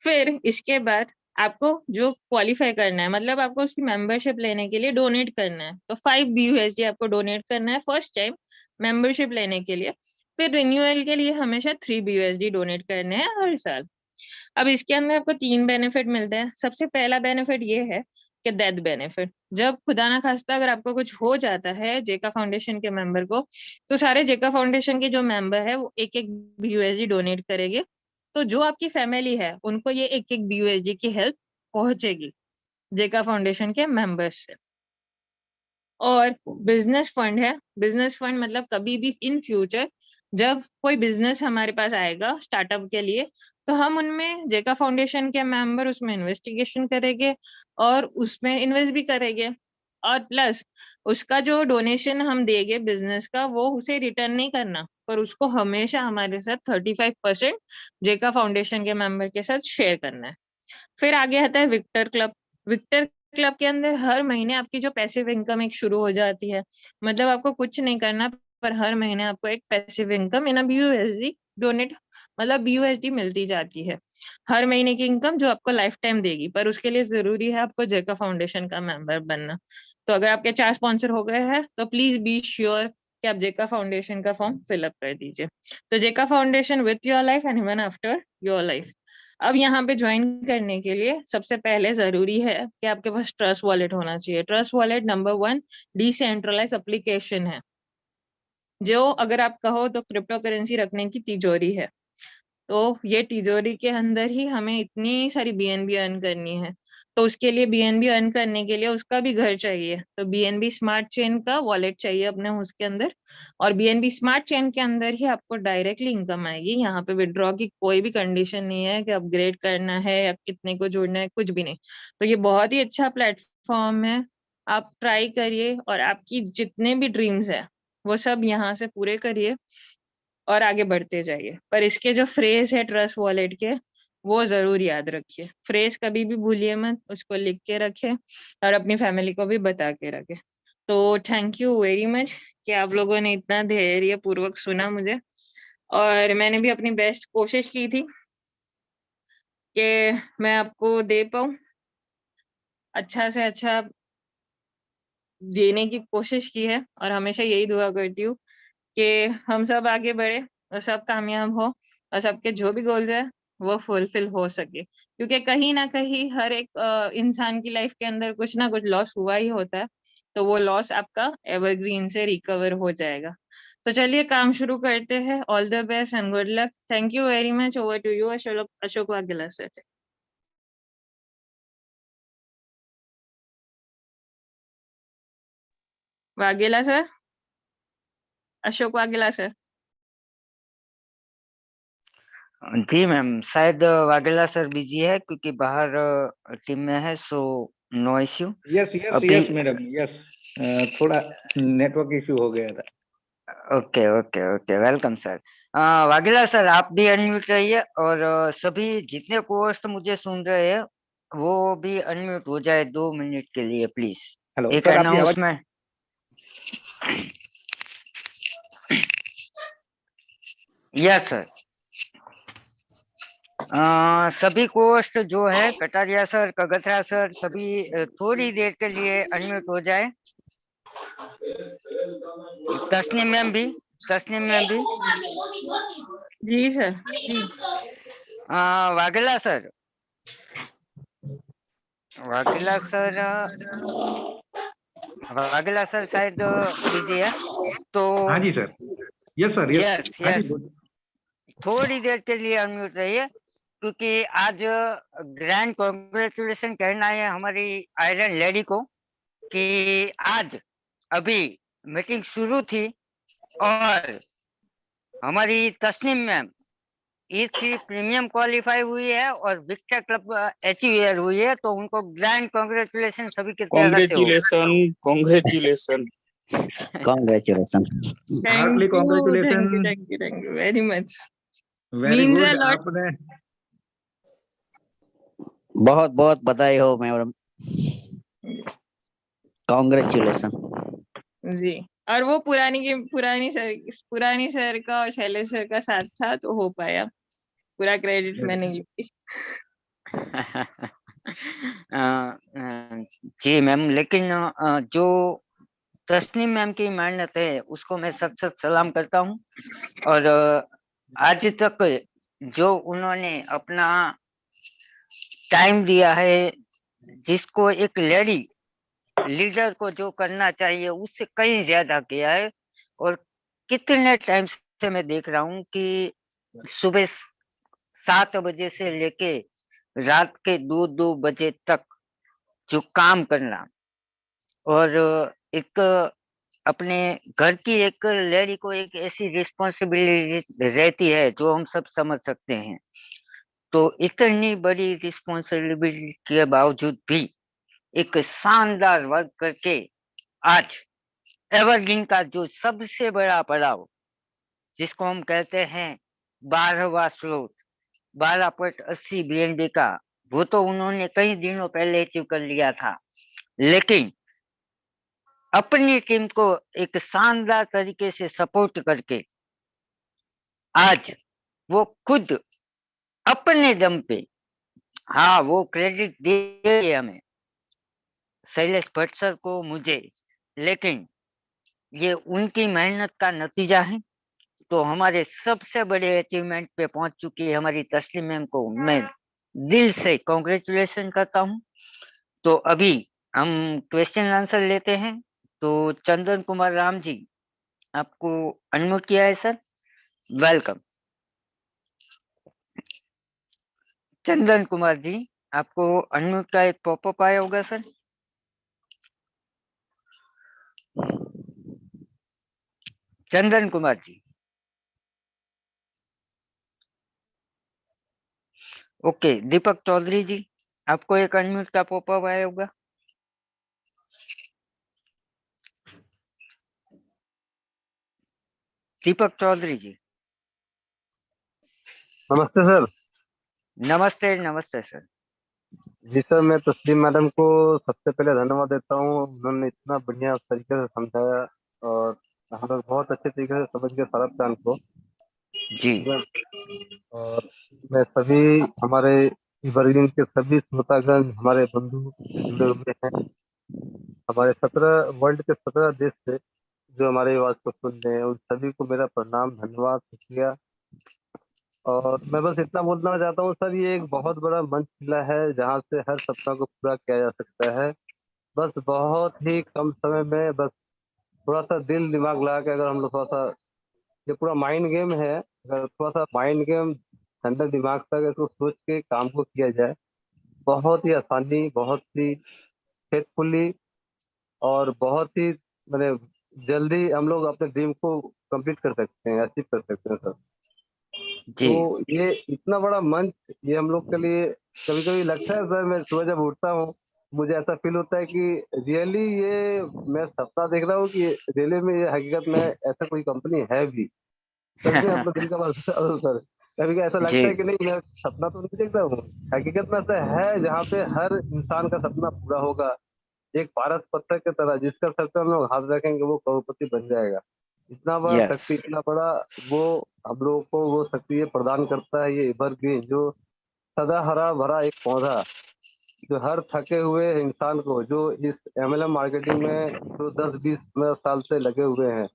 फिर इसके बाद आपको जो क्वालिफाई करना है, मतलब आपको उसकी मेंबरशिप लेने के लिए डोनेट करना है, तो 5 BUSD आपको डोनेट करना है फर्स्ट टाइम मेंबरशिप लेने के लिए। फिर रिन्यूअल के लिए हमेशा 3 BUSD डोनेट करने हैं हर साल। अब इसके अंदर आपको 3 बेनिफिट मिलते हैं। सबसे पहला बेनिफिट ये है कि डेथ बेनिफिट, जब खुदा ना खास्ता अगर आपको कुछ हो जाता है जेका फाउंडेशन के मेंबर को, तो सारे जेका फाउंडेशन के जो मेंबर है वो एक BUSD डोनेट करेंगे, तो जो आपकी फैमिली है उनको ये एक BUSD की हेल्प पहुंचेगी जेका फाउंडेशन के मेंबर्स से। और बिजनेस फंड है, बिजनेस फंड मतलब कभी भी इन फ्यूचर जब कोई बिजनेस हमारे पास आएगा स्टार्टअप के लिए, तो हम उनमें जेका फाउंडेशन के मेंबर उसमें इन्वेस्टिगेशन करेंगे और उसमें इन्वेस्ट भी करेंगे, और प्लस उसका जो डोनेशन हम देंगे बिजनेस का, वो उसे रिटर्न नहीं करना, पर उसको हमेशा हमारे साथ 35% जेका फाउंडेशन के मेंबर के साथ शेयर करना है। फिर आगे आता है विक्टर क्लब। विक्टर क्लब के अंदर हर महीने आपकी जो पैसिव इनकम एक शुरू हो जाती है, मतलब आपको कुछ नहीं करना, पर हर महीने आपको एक passive income in BUSD donate, मतलब BUSD मिलती जाती है हर महीने की इनकम, जो आपको लाइफ टाइम देगी। पर उसके लिए जरूरी है आपको जेका फाउंडेशन का मेंबर बनना। तो अगर आपके 4 स्पॉन्सर हो गए हैं तो प्लीज बी श्योर कि आप जेका फाउंडेशन का फॉर्म फिलअप कर दीजिए। तो जेका foundation with your life and even after your life. अब यहाँ पे ज्वाइन करने के लिए सबसे पहले जरूरी है कि आपके पास ट्रस्ट वॉलेट होना चाहिए। Trust wallet number 1 decentralize application है, जो अगर आप कहो तो क्रिप्टो करेंसी रखने की तिजोरी है। तो ये तिजोरी के अंदर ही हमें इतनी सारी बीएनबी अर्न करनी है। तो उसके लिए बीएनबी अर्न करने के लिए उसका भी घर चाहिए, तो बीएनबी स्मार्ट चेन का वॉलेट चाहिए अपने उसके अंदर। और बीएनबी स्मार्ट चेन के अंदर ही आपको डायरेक्टली इनकम आएगी। यहाँ पे विड्रॉ की कोई भी कंडीशन नहीं है कि अपग्रेड करना है या कितने को जोड़ना है, कुछ भी नहीं। तो ये बहुत ही अच्छा प्लेटफॉर्म है, आप ट्राई करिए और आपकी जितने भी ड्रीम्स है वो सब यहाँ से पूरे करिए और आगे बढ़ते जाइए। पर इसके जो फ्रेज है ट्रस्ट वॉलेट के, वो जरूर याद रखिए। फ्रेज कभी भी भूलिए मत, उसको लिख के रखे और अपनी फैमिली को भी बता के रखे। तो थैंक यू वेरी मच कि आप लोगों ने इतना धैर्य पूर्वक सुना मुझे, और मैंने भी अपनी बेस्ट कोशिश की थी कि मैं आपको दे पाऊँ, अच्छा से अच्छा देने की कोशिश की है। और हमेशा यही दुआ करती हूँ कि हम सब आगे बढ़े और सब कामयाब हो और सबके जो भी गोल्स है वो फुलफिल हो सके। क्योंकि कहीं ना कहीं हर एक इंसान की लाइफ के अंदर कुछ ना कुछ लॉस हुआ ही होता है, तो वो लॉस आपका एवरग्रीन से रिकवर हो जाएगा। तो चलिए काम शुरू करते हैं। All the best and good luck. Thank you very much. Over to you Ashok, Ashok Vaghela sir. Vaghela sir, Ashok Vaghela sir. जी मैम, शायद वाघेला सर बिजी है क्योंकि बाहर टीम में है, so no issue. Yes yes अभी यस मैडम यस, थोड़ा नेटवर्क इशू हो गया था। Okay okay okay, welcome sir. Vaghela sir आप भी अनम्यूट रहिए, और सभी जितने कोर्स मुझे सुन रहे हैं वो भी अनम्यूट हो जाए 2 मिनट के लिए प्लीज। हेलो एक सर, आपकी आवाज अनाउंसमेंट। Yes sir. सभी कोस्ट जो है कटारिया सर, कगथरा सर, सभी थोड़ी देर के लिए अनम्यूट हो जाए। तस्नीम मैम भी, तस्नीम मैम भी। जी सर जी। Vaghela sir, Vaghela sir, Vaghela sir शायद बिजी है, तो हाँ जी sir, yes sir yes, yes हाँ जी यस, गुड। थोड़ी देर के लिए अनम्यूट रहिए, क्योंकि आज ग्रैंड कॉन्ग्रेचुलेशन कहना है हमारी आयरन लेडी को कि आज अभी मीटिंग शुरू थी और हमारी Tasneem ma'am E3 premium qualify हुई है और विक्टर क्लब अचीवर हुई है, तो उनको ग्रैंड कॉन्ग्रेचुलेशन सभी की तरफ से हो। Congratulation congratulation. Congratulation. Heartly thank you congratulation, thank you thank you thank you very much. Very means a good. Lot. आपने बहुत बहुत बधाई हो मैडम, कॉन्ग्रेचुलेशन। जी। और वो पुरानी सर का और शैलेश सर का साथ था तो हो पाया। पूरा क्रेडिट मैं नहीं लेती। जी मैम, लेकिन जो तस्नीम मैम की मेहनत है उसको मैं सच सच सलाम करता हूँ। और आज तक जो उन्होंने अपना टाइम दिया है, जिसको एक लेडी लीडर को जो करना चाहिए उससे कहीं ज्यादा किया है। और कितने टाइम से मैं देख रहा हूँ कि सुबह 7 बजे से लेके रात के 2-2 बजे तक जो काम करना, और एक अपने घर की एक लेडी को एक ऐसी रिस्पॉन्सिबिलिटी रहती है जो हम सब समझ सकते हैं। तो इतनी बड़ी रिस्पॉन्सिबिलिटी के बावजूद भी एक शानदार वर्क करके आज एवरग्रीन का जो सबसे बड़ा पड़ाव, जिसको हम कहते हैं 12वां स्लोट, 12.80 BNB का, वो तो उन्होंने कई दिनों पहले अचीव कर लिया था। लेकिन अपनी टीम को एक शानदार तरीके से सपोर्ट करके आज वो खुद अपने दम पे, हाँ वो क्रेडिट दे हमें, शैलेश भट्ट सर को, मुझे, लेकिन ये उनकी मेहनत का नतीजा है। तो हमारे सबसे बड़े अचीवमेंट पे पहुंच चुकी है हमारी तस्लीम मैम को मैं दिल से कॉन्ग्रेचुलेशन करता हूँ। तो अभी हम क्वेश्चन आंसर लेते हैं। तो चंदन कुमार राम जी, आपको अनम्यूट किया है सर, वेलकम। चंदन कुमार जी, आपको अनम्यूट का एक पॉपअप आया होगा सर। चंदन कुमार जी। ओके, दीपक चौधरी जी, आपको एक अनम्यूट का पॉपअप आया होगा। दीपक चौधरी जी। नमस्ते सर। नमस्ते, नमस्ते सर। जी सर, मैं तस्लीम मैडम को सबसे पहले धन्यवाद देता हूँ। उन्होंने इतना बढ़िया तरीके से समझाया और हम लोग बहुत अच्छे तरीके से समझ गए सारा प्लान को। जी और मैं सभी हमारे वर्गीन के सभी श्रोतागण, हमारे बंधु जुड़े हुए हैं, हमारे 17 वर्ल्ड के 17 देश से जो हमारी आवाज को सुन रहे हैं, उन सभी को मेरा प्रणाम, धन्यवाद, शुक्रिया। और मैं बस इतना बोलना चाहता हूँ सर, ये एक बहुत बड़ा मंच मिला है जहाँ से हर सपना को पूरा किया जा सकता है। बस बहुत ही कम समय में, बस थोड़ा सा दिल दिमाग लगा के अगर हम लोग थोड़ा सा, ये पूरा माइंड गेम है, अगर थोड़ा सा माइंड गेम अंदर दिमाग तक इसको सोच के काम को किया जाए, बहुत ही आसानी, बहुत ही फेथफुली और बहुत ही मैंने जल्दी हम लोग अपने ड्रीम को कंप्लीट कर सकते हैं, अचीव कर सकते हैं सर। जी तो ये इतना बड़ा मंच, ये हम लोग के लिए कभी कभी लगता है सर, मैं सुबह जब उठता हूँ मुझे ऐसा फील होता है कि रियली ये मैं सपना देख रहा हूँ कि रियली में ये हकीकत में ऐसा कोई कंपनी है भी। सच में अपना दिल का बात बता रहा हूँ सर। कभी कभी ऐसा लगता है जी कि नहीं, मैं सपना तो नहीं देख रहा हूँ, हकीकत में ऐसा है जहाँ पे हर इंसान का सपना पूरा होगा। एक पारस पत्थर की तरह जिसका सर पे हम लोग हाथ रखेंगे वो करोड़पति बन जाएगा। इतना बड़ा यस शक्ति, इतना बड़ा वो हम लोगों को वो शक्ति ये प्रदान करता है, ये एवरग्रीन जो सदा हरा भरा एक पौधा, जो हर थके हुए इंसान को, जो इस एमएलएम मार्केटिंग में जो 10-20-15 साल से लगे हुए हैं,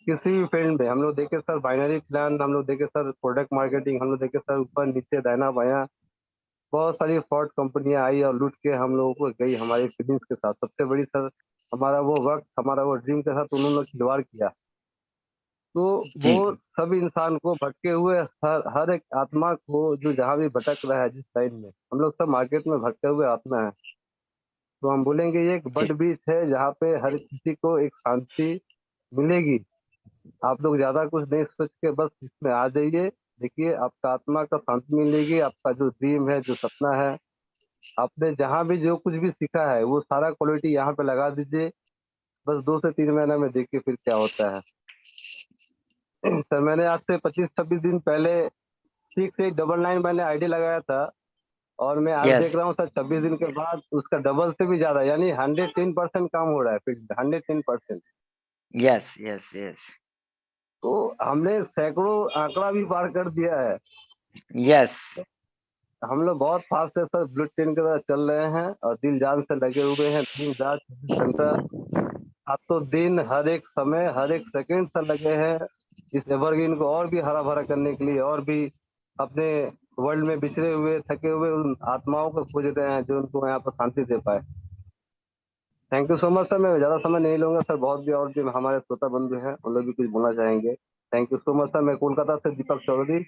किसी भी फील्ड में हम लोग देखे सर, बाइनरी प्लान हम लोग देखे सर, प्रोडक्ट मार्केटिंग हम लोग देखे सर, ऊपर नीचे दाहिना बायां बहुत सारी फ्रॉड कंपनियां आई और लूट के हम लोगों को गई हमारी फीलिंग्स के साथ। सबसे बड़ी सर हमारा वो वक्त, हमारा वो ड्रीम के साथ उन्होंने खिलवाड़ किया। तो वो जी सब इंसान को भटके हुए, हर एक आत्मा को जो जहाँ भी भटक रहा है जिस लाइन में, हम लोग सब मार्केट में भटके हुए आत्मा है। तो हम बोलेंगे ये एक जी बड बीच है जहाँ पे हर किसी को एक शांति मिलेगी। आप लोग ज्यादा कुछ नहीं सोच के बस इसमें आ जाइए, देखिए आपका आत्मा का शांति मिलेगी, आपका जो ड्रीम है, जो सपना है, आपने जहाँ भी जो कुछ भी सीखा है वो सारा क्वालिटी यहाँ पे लगा दीजिए। बस 2 से 3 महीने में देखिए फिर क्या होता है। सर मैंने आज से 25-26 दिन पहले 6899 मैंने आईडी लगाया था और मैं आज देख यस रहा हूँ सर 26 दिन के बाद उसका डबल से भी ज्यादा, यानी 110% काम हो रहा है, फिर 110%। यस यस यस तो हमने सैकड़ों आंकड़ा भी पार कर दिया है। यस हम लोग बहुत फास्ट है सर, बुलेट ट्रेन की तरह चल रहे हैं और दिल जान से लगे हुए हैं, दिन रात 24 घंटा, रातों दिन, हर एक समय, हर एक सेकंड से लगे हैं इस एवरग्रीन को और भी हरा भरा करने के लिए, और भी अपने वर्ल्ड में बिछड़े हुए थके हुए उन आत्माओं को खोज रहे हैं जो उनको यहाँ पर शांति दे पाए। Thank you so much sir, मैं ज़्यादा समय नहीं लूंगा सर, बहुत भी और भी हमारे श्रोता बंधु हैं उन लोग भी कुछ बोलना चाहेंगे। Thank you so much sir. मैं कोलकाता से Deepak Chaudhary.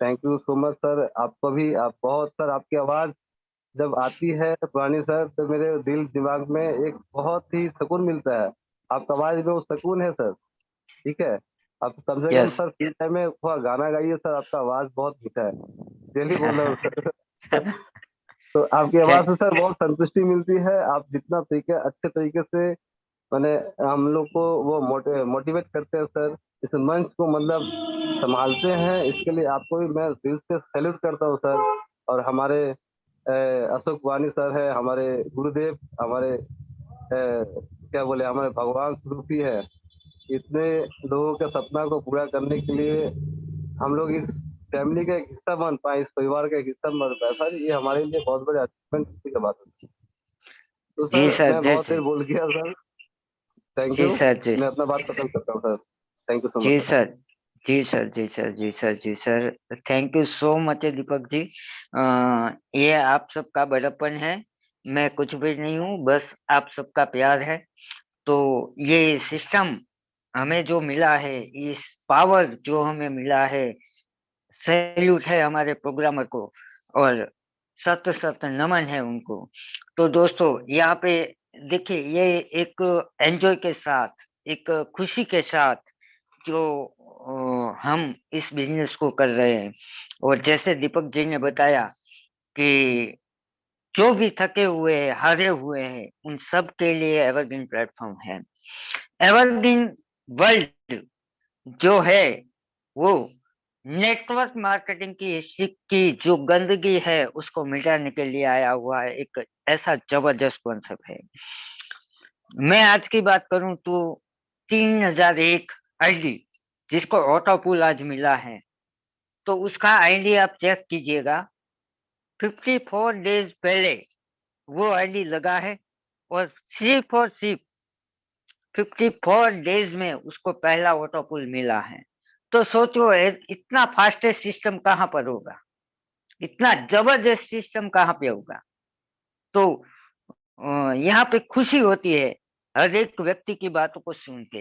Thank you so much sir, आपको भी, आप बहुत सर, आपकी आवाज़ जब आती है पुरानी सर तो मेरे दिल दिमाग में एक बहुत ही सुकून मिलता है। आपका आवाज़ में वो सुकून है सर, ठीक है। आप कम से कम यस सर फ्री टाइम में थोड़ा गाना गाइए सर, आपका आवाज़ बहुत मीठा है, डेली बोल रहा हूँ सर। तो आपकी आवाज़ से सर बहुत संतुष्टि मिलती है। आप जितना तरीके अच्छे तरीके से मैंने हम लोग को वो मोटिवेट करते हैं सर, इस मंच को मतलब संभालते हैं, इसके लिए आपको भी मैं दिल से सैल्यूट करता हूँ सर। और हमारे अशोक वानी सर है, हमारे गुरुदेव, हमारे क्या बोले, हमारे भगवान स्वरूप ही है। इतने लोगों के सपना को पूरा करने के लिए हम लोग इस फैमिली का एक हिस्सा बन पाए, इस परिवार का एक हिस्सा बन पाए सर, ये हमारे लिए बहुत बड़े अचीवमेंट की बात है। तो जी सर सर मैं जी बहुत देर बोल गया सर, थैंक जी यू। सर जी मैं अपना बात खत्म करता हूँ sir. Thank you so much जी सर। सर जी सर जी सर जी सर जी sir thank you so much Deepak ji. ये आप सबका बड़प्पन है, मैं कुछ भी नहीं हूँ, बस आप सबका प्यार है। तो ये सिस्टम हमें जो मिला है, इस पावर जो हमें मिला है, सैल्यूट है हमारे प्रोग्रामर को। और सत सत नमन है उनको। तो दोस्तों यहाँ पे देखिए, ये एक एंजॉय के साथ, एक खुशी के साथ जो हम इस बिजनेस को कर रहे हैं। और जैसे दीपक जी ने बताया कि जो भी थके हुए हैं, हारे हुए हैं, उन सब के लिए एवरग्रीन प्लेटफॉर्म है। एवरग्रीन वर्ल्ड जो है वो नेटवर्क मार्केटिंग की हिस्ट्री की जो गंदगी है उसको मिटाने के लिए आया हुआ है, एक ऐसा जबरदस्त कॉन्सेप्ट है। मैं आज की बात करूं तो 3001 आईडी जिसको ऑटो पुल आज मिला है, तो उसका आईडी आप चेक कीजिएगा। 54 डेज पहले वो आईडी लगा है और सिर्फ और सिर्फ 54 डेज में उसको पहला ऑटो पुल मिला है। तो सोचो इतना फास्टेस्ट सिस्टम कहाँ पर होगा, इतना जबरदस्त सिस्टम कहाँ पे होगा। तो यहाँ पे खुशी होती है हर एक व्यक्ति की बातों को सुन के,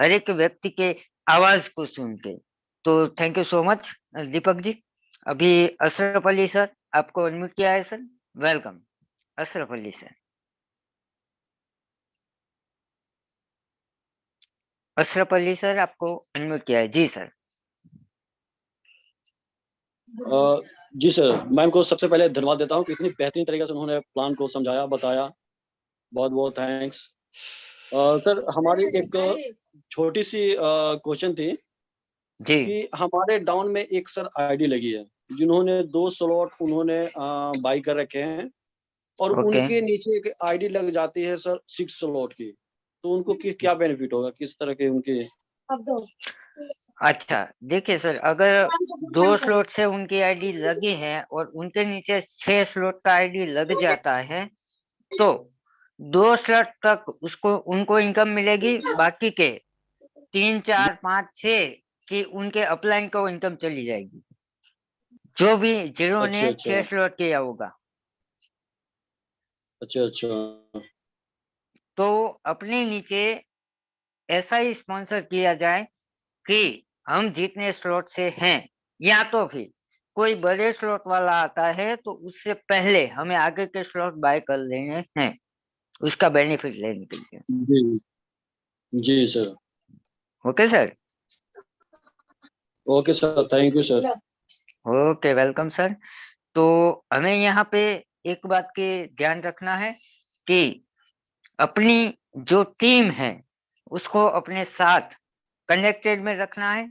हर एक व्यक्ति के आवाज को सुन के। तो thank you so much Deepak जी। अभी अशरफ अली सर आपको अनम्यूट किया है sir, welcome Ashraf Ali sir. Ashraf Ali sir आपको अनम्यूट किया है जी सर। जी सर, मैम को सबसे पहले धन्यवाद देता हूँ कि इतनी बेहतरीन तरीके से उन्होंने प्लान को समझाया, बताया। बहुत बहुत थैंक्स। सर, हमारी एक छोटी सी क्वेश्चन थी जी कि हमारे डाउन में एक सर आईडी लगी है जिन्होंने 2 स्लॉट उन्होंने बाई कर रखे हैं और ओके। उनके नीचे एक आईडी लग जाती है सर 6 स्लॉट की, तो उनको क्या बेनिफिट होगा, किस तरह के उनके? अच्छा देखिए सर, अगर 2 स्लॉट से उनकी आईडी लगी है और उनके नीचे 6 स्लॉट का आईडी लग जाता है तो 2 स्लॉट तक उसको उनको इनकम मिलेगी, बाकी के 3 4 5 6 की उनके अपलाइन को इनकम चली जाएगी, जो भी जिन्होंने अच्छा। 6 स्लॉट किया होगा। अच्छा। तो अपने नीचे ऐसा ही स्पॉन्सर किया जाए कि हम जितने स्लॉट से हैं, या तो फिर कोई बड़े स्लॉट वाला आता है तो उससे पहले हमें आगे के स्लॉट बाय कर लेने हैं, उसका बेनिफिट लेने के लिए। जी sir. Okay sir. Okay sir, thank you sir. Okay welcome sir. तो हमें यहाँ पे एक बात के ध्यान रखना है कि अपनी जो टीम है उसको अपने साथ कनेक्टेड में रखना है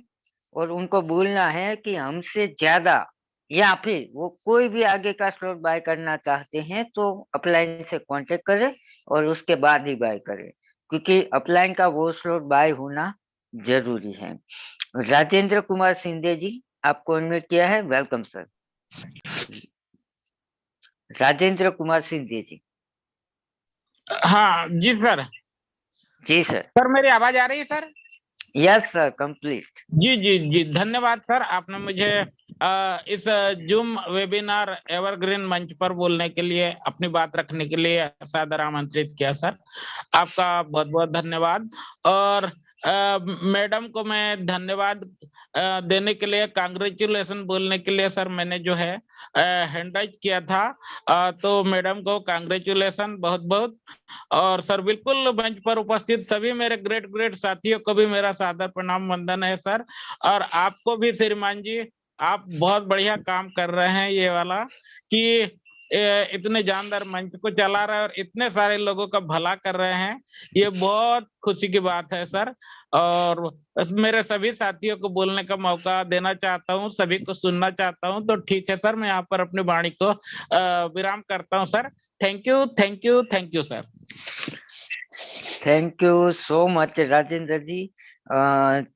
और उनको बोलना है कि हमसे ज्यादा या फिर वो कोई भी आगे का स्लॉट बाय करना चाहते हैं तो अपलाइन से कांटेक्ट करें और उसके बाद ही बाय करें, क्योंकि अपलाइन का वो स्लॉट बाय होना जरूरी है। राजेंद्र कुमार सिंधे जी आपको अनम्यूट किया है, वेलकम सर। राजेंद्र कुमार सिंधे जी। हाँ जी सर। जी सर। सर मेरी आवाज आ रही है सर? Yes sir, complete. जी, धन्यवाद सर, आपने मुझे इस जूम वेबिनार एवरग्रीन मंच पर बोलने के लिए, अपनी बात रखने के लिए सादर आमंत्रित किया सर, आपका बहुत बहुत धन्यवाद। और मैडम को मैं धन्यवाद देने के लिए, कांग्रेचुलेशन बोलने के लिए सर मैंने जो है हैंड राइज किया था, तो मैडम को कांग्रेचुलेशन बहुत बहुत। और सर बिल्कुल मंच पर उपस्थित सभी मेरे ग्रेट साथियों को भी मेरा सादर प्रणाम वंदन है सर। और आपको भी श्रीमान जी, आप बहुत बढ़िया काम कर रहे हैं ये वाला कि इतने जानदार मंच को चला रहे हैं और इतने सारे लोगों का भला कर रहे हैं, ये बहुत खुशी की बात है सर। और मेरे सभी साथियों को बोलने का मौका देना चाहता हूँ, सभी को सुनना चाहता हूँ, तो ठीक है सर, मैं यहाँ पर अपनी वाणी को विराम करता हूँ sir. Thank you sir. Thank you so much Rajendra ji,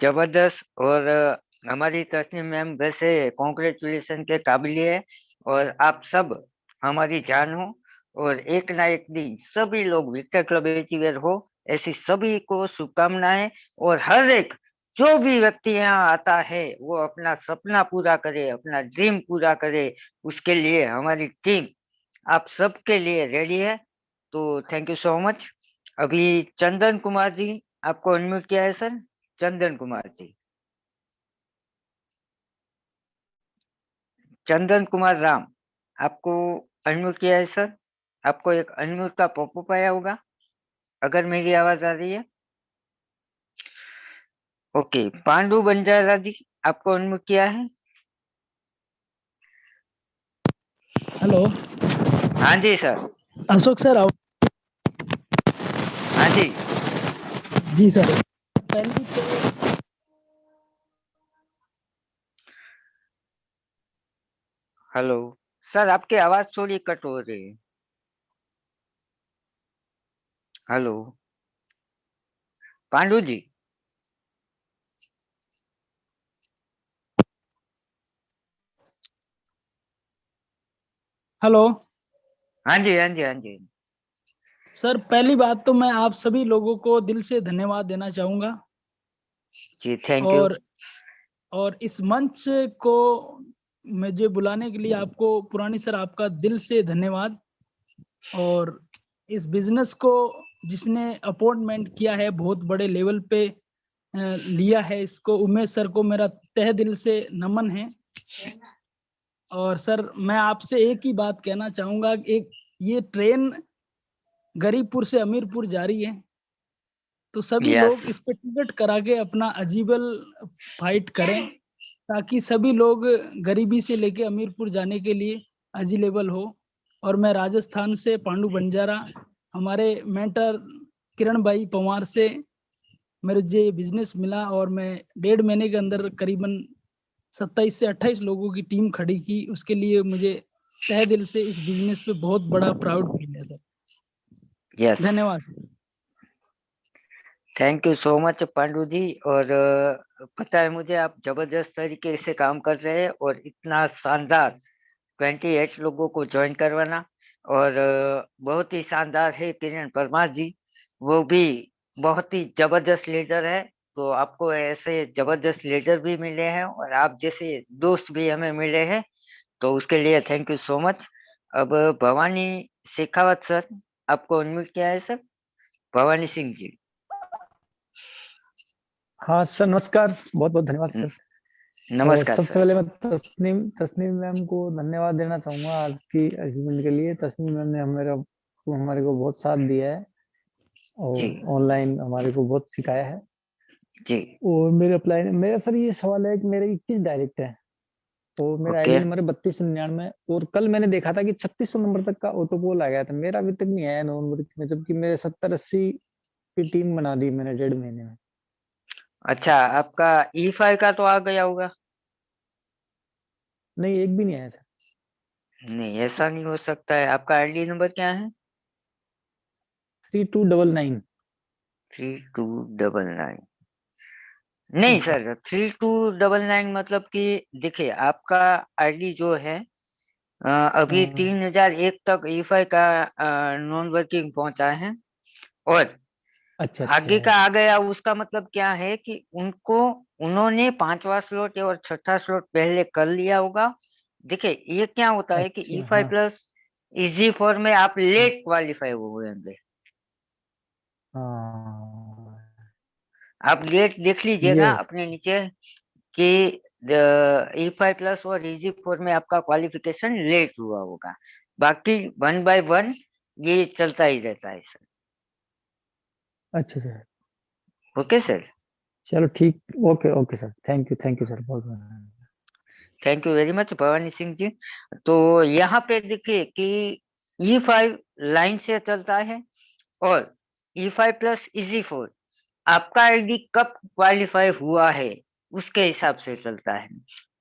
जबरदस्त। और हमारी तस्नीम मैम वैसे कॉन्ग्रेचुलेशन के काबिल है और आप सब हमारी जान हो और एक ना एक दिन सभी लोग विक्टर क्लब अचीवर हो, ऐसी सभी को शुभकामनाएं। और हर एक जो भी व्यक्ति यहाँ आता है वो अपना सपना पूरा करे, अपना ड्रीम पूरा करे, उसके लिए हमारी टीम आप सबके लिए रेडी है। तो थैंक यू सो मच। अभी चंदन कुमार जी आपको अनम्यूट किया है सर, चंदन कुमार जी। चंदन कुमार राम आपको अनम्यूट किया है सर। आपको एक अनम्यूट का पॉपअप आया होगा, अगर मेरी आवाज आ रही है। ओके, पांडु बंजारा जी, आपको अनम्यूट किया है। हेलो हाँ जी सर। अशोक सर हाँ जी। जी सर। पहली तो हेलो सर, आपकी आवाज थोड़ी कट हो रही है। हेलो पांडु जी। हेलो हाँ जी हाँ जी हाँ जी। सर, पहली बात तो मैं आप सभी लोगों को दिल से धन्यवाद देना चाहूंगा। जी थैंक यू। और इस मंच को मुझे बुलाने के लिए आपको पुरानी सर आपका दिल से धन्यवाद। और इस बिजनेस को जिसने अपॉइंटमेंट किया है, बहुत बड़े लेवल पे लिया है इसको, उमेश सर को मेरा तहे दिल से नमन है। और सर मैं आपसे एक ही बात कहना चाहूंगा, एक ये ट्रेन गरीबपुर से अमीरपुर जा रही है, तो सभी Yes. लोग इस पे टिकट करा के अपना अजीबल फाइट करें, ताकि सभी लोग गरीबी से लेके अमीरपुर जाने के लिए अजीलेबल हो। और मैं राजस्थान से पांडु बंजारा, हमारे मेंटर किरण भाई पवार से मेरे जो बिजनेस मिला, और मैं 1.5 महीने के अंदर करीबन 27 से 28 लोगों की टीम खड़ी की। उसके लिए मुझे तहे दिल से इस बिजनेस पे बहुत बड़ा प्राउड फील है सर। Yes. धन्यवाद। Thank you so much Pandu ji. और पता है मुझे, आप जबरदस्त तरीके से काम कर रहे हैं, और इतना शानदार 28 लोगों को ज्वाइन करवाना। और बहुत ही शानदार है किरण परमार जी, वो भी बहुत ही जबरदस्त लीडर है। तो आपको ऐसे जबरदस्त लीडर भी मिले हैं, और आप जैसे दोस्त भी हमें मिले हैं, तो उसके लिए थैंक यू सो मच। अब भवानी शेखावत सर, आपको अनम्यूट किया है सर। भवानी सिंह जी। हाँ सर, नमस्कार। बहुत बहुत धन्यवाद सर। और नमस्कार सबसे सर। पहले मैं तस्नीम मैम को धन्यवाद देना चाहूंगा आज की अचीवमेंट के लिए। तस्नीम मैम ने हमारे को बहुत साथ दिया है, जी और ऑनलाइन हमारे को बहुत सिखाया है। जी। और मेरा सर ये सवाल है कि मेरे 21 डायरेक्ट है, और मेरा ओके। आईडी नंबर है 3299। और कल मैंने देखा था कि 3600 नंबर तक का ऑटोकॉल आ गया था, मेरा अभी तक नहीं आया नवंबर में, जबकि मेरे 70-80 की टीम बना दी मैंने 1.5 महीने में। अच्छा, आपका E5 का तो आ गया होगा। नहीं, एक भी नहीं आया सर। नहीं, ऐसा नहीं हो सकता है। आपका आईडी नंबर क्या है? 3299। 3299। नहीं सर, 3299 मतलब कि देखिए, आपका आईडी जो है अभी 3001 तक E5 का नॉन वर्किंग पहुंचा है, और अच्छा आगे अच्छा। का आ गया। उसका मतलब क्या है कि उन्होंने 5वां स्लॉट और 6ठा स्लॉट पहले कर लिया होगा। देखिए, ये क्या होता है कि अच्छा E5 हाँ प्लस इजी फोर में आप लेट क्वालिफाई हुए होंगे। हाँ। आप लेट देख लीजिएगा यस। अपने नीचे कि E5 प्लस और इजी फोर में आपका क्वालिफिकेशन लेट हुआ होगा। बाकी 1 बाय 1 ये चलता ही रहता है सर। अच्छा सर। Okay sir. चलो ठीक। Okay okay sir, thank you sir, बहुत बहुत। Thank you very much Bhawani Singh ji. तो यहाँ पे देखिए कि E5 लाइन से चलता है, और E5 प्लस इजी फोर आपका आईडी कब क्वालिफाई हुआ है उसके हिसाब से चलता है।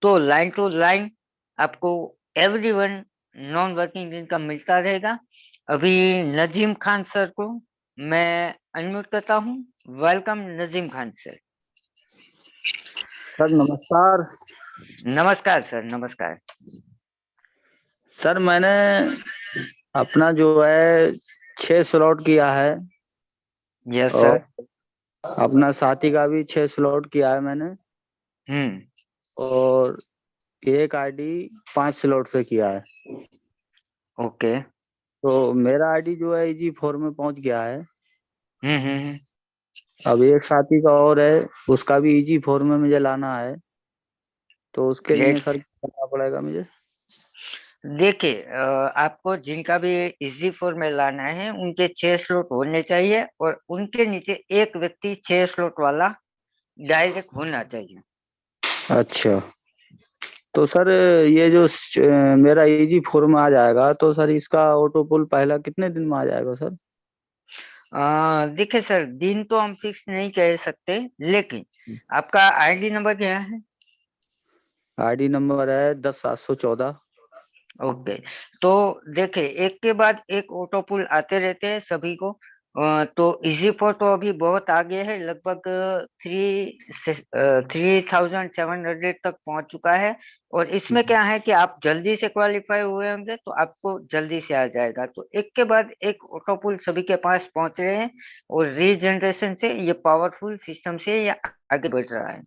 तो लाइन टू लाइन आपको एवरीवन नॉन वर्किंग इनकम मिलता रहेगा। अभी नजीम खान सर को मैं अनम्यूट करता हूँ। Welcome Najim Khan sir. Sir नमस्कार। नमस्कार सर, नमस्कार। सर मैंने अपना जो है 6 स्लॉट किया है, यस और सर। अपना साथी का भी 6 स्लॉट किया है मैंने, और एक आईडी 5 स्लॉट से किया है। ओके। तो मेरा आईडी जो है इजी फोर में पहुंच गया है। हम्म। अब एक साथी का और है, उसका भी इजी फोर में मुझे लाना है, तो उसके लिए ग्रेट। सर क्या करना पड़ेगा मुझे? देखिए आपको जिनका भी इजी फोर में लाना है उनके 6 स्लॉट होने चाहिए और उनके नीचे एक व्यक्ति 6 स्लॉट वाला डायरेक्ट होना चाहिए। अच्छा, तो सर ये जो मेरा इजी फोर में आ जाएगा तो सर इसका ऑटो पुल पहला कितने दिन में आ जाएगा सर? देखिए सर, दिन तो हम फिक्स नहीं कह सकते, लेकिन आपका आईडी नंबर क्या है? आईडी नंबर है 10,714। ओके, तो देखिए एक के बाद एक ऑटो पुल आते रहते हैं सभी को। तो इजी फोर तो अभी बहुत आगे है, लगभग 3,700 तक पहुंच चुका है। और इसमें क्या है कि आप जल्दी से क्वालिफाई हुए होंगे तो आपको जल्दी से आ जाएगा। तो एक के बाद एक ऑटो पुल सभी के पास पहुंच रहे हैं और रीजनरेशन से ये पावरफुल सिस्टम से ये आगे बढ़ रहा है।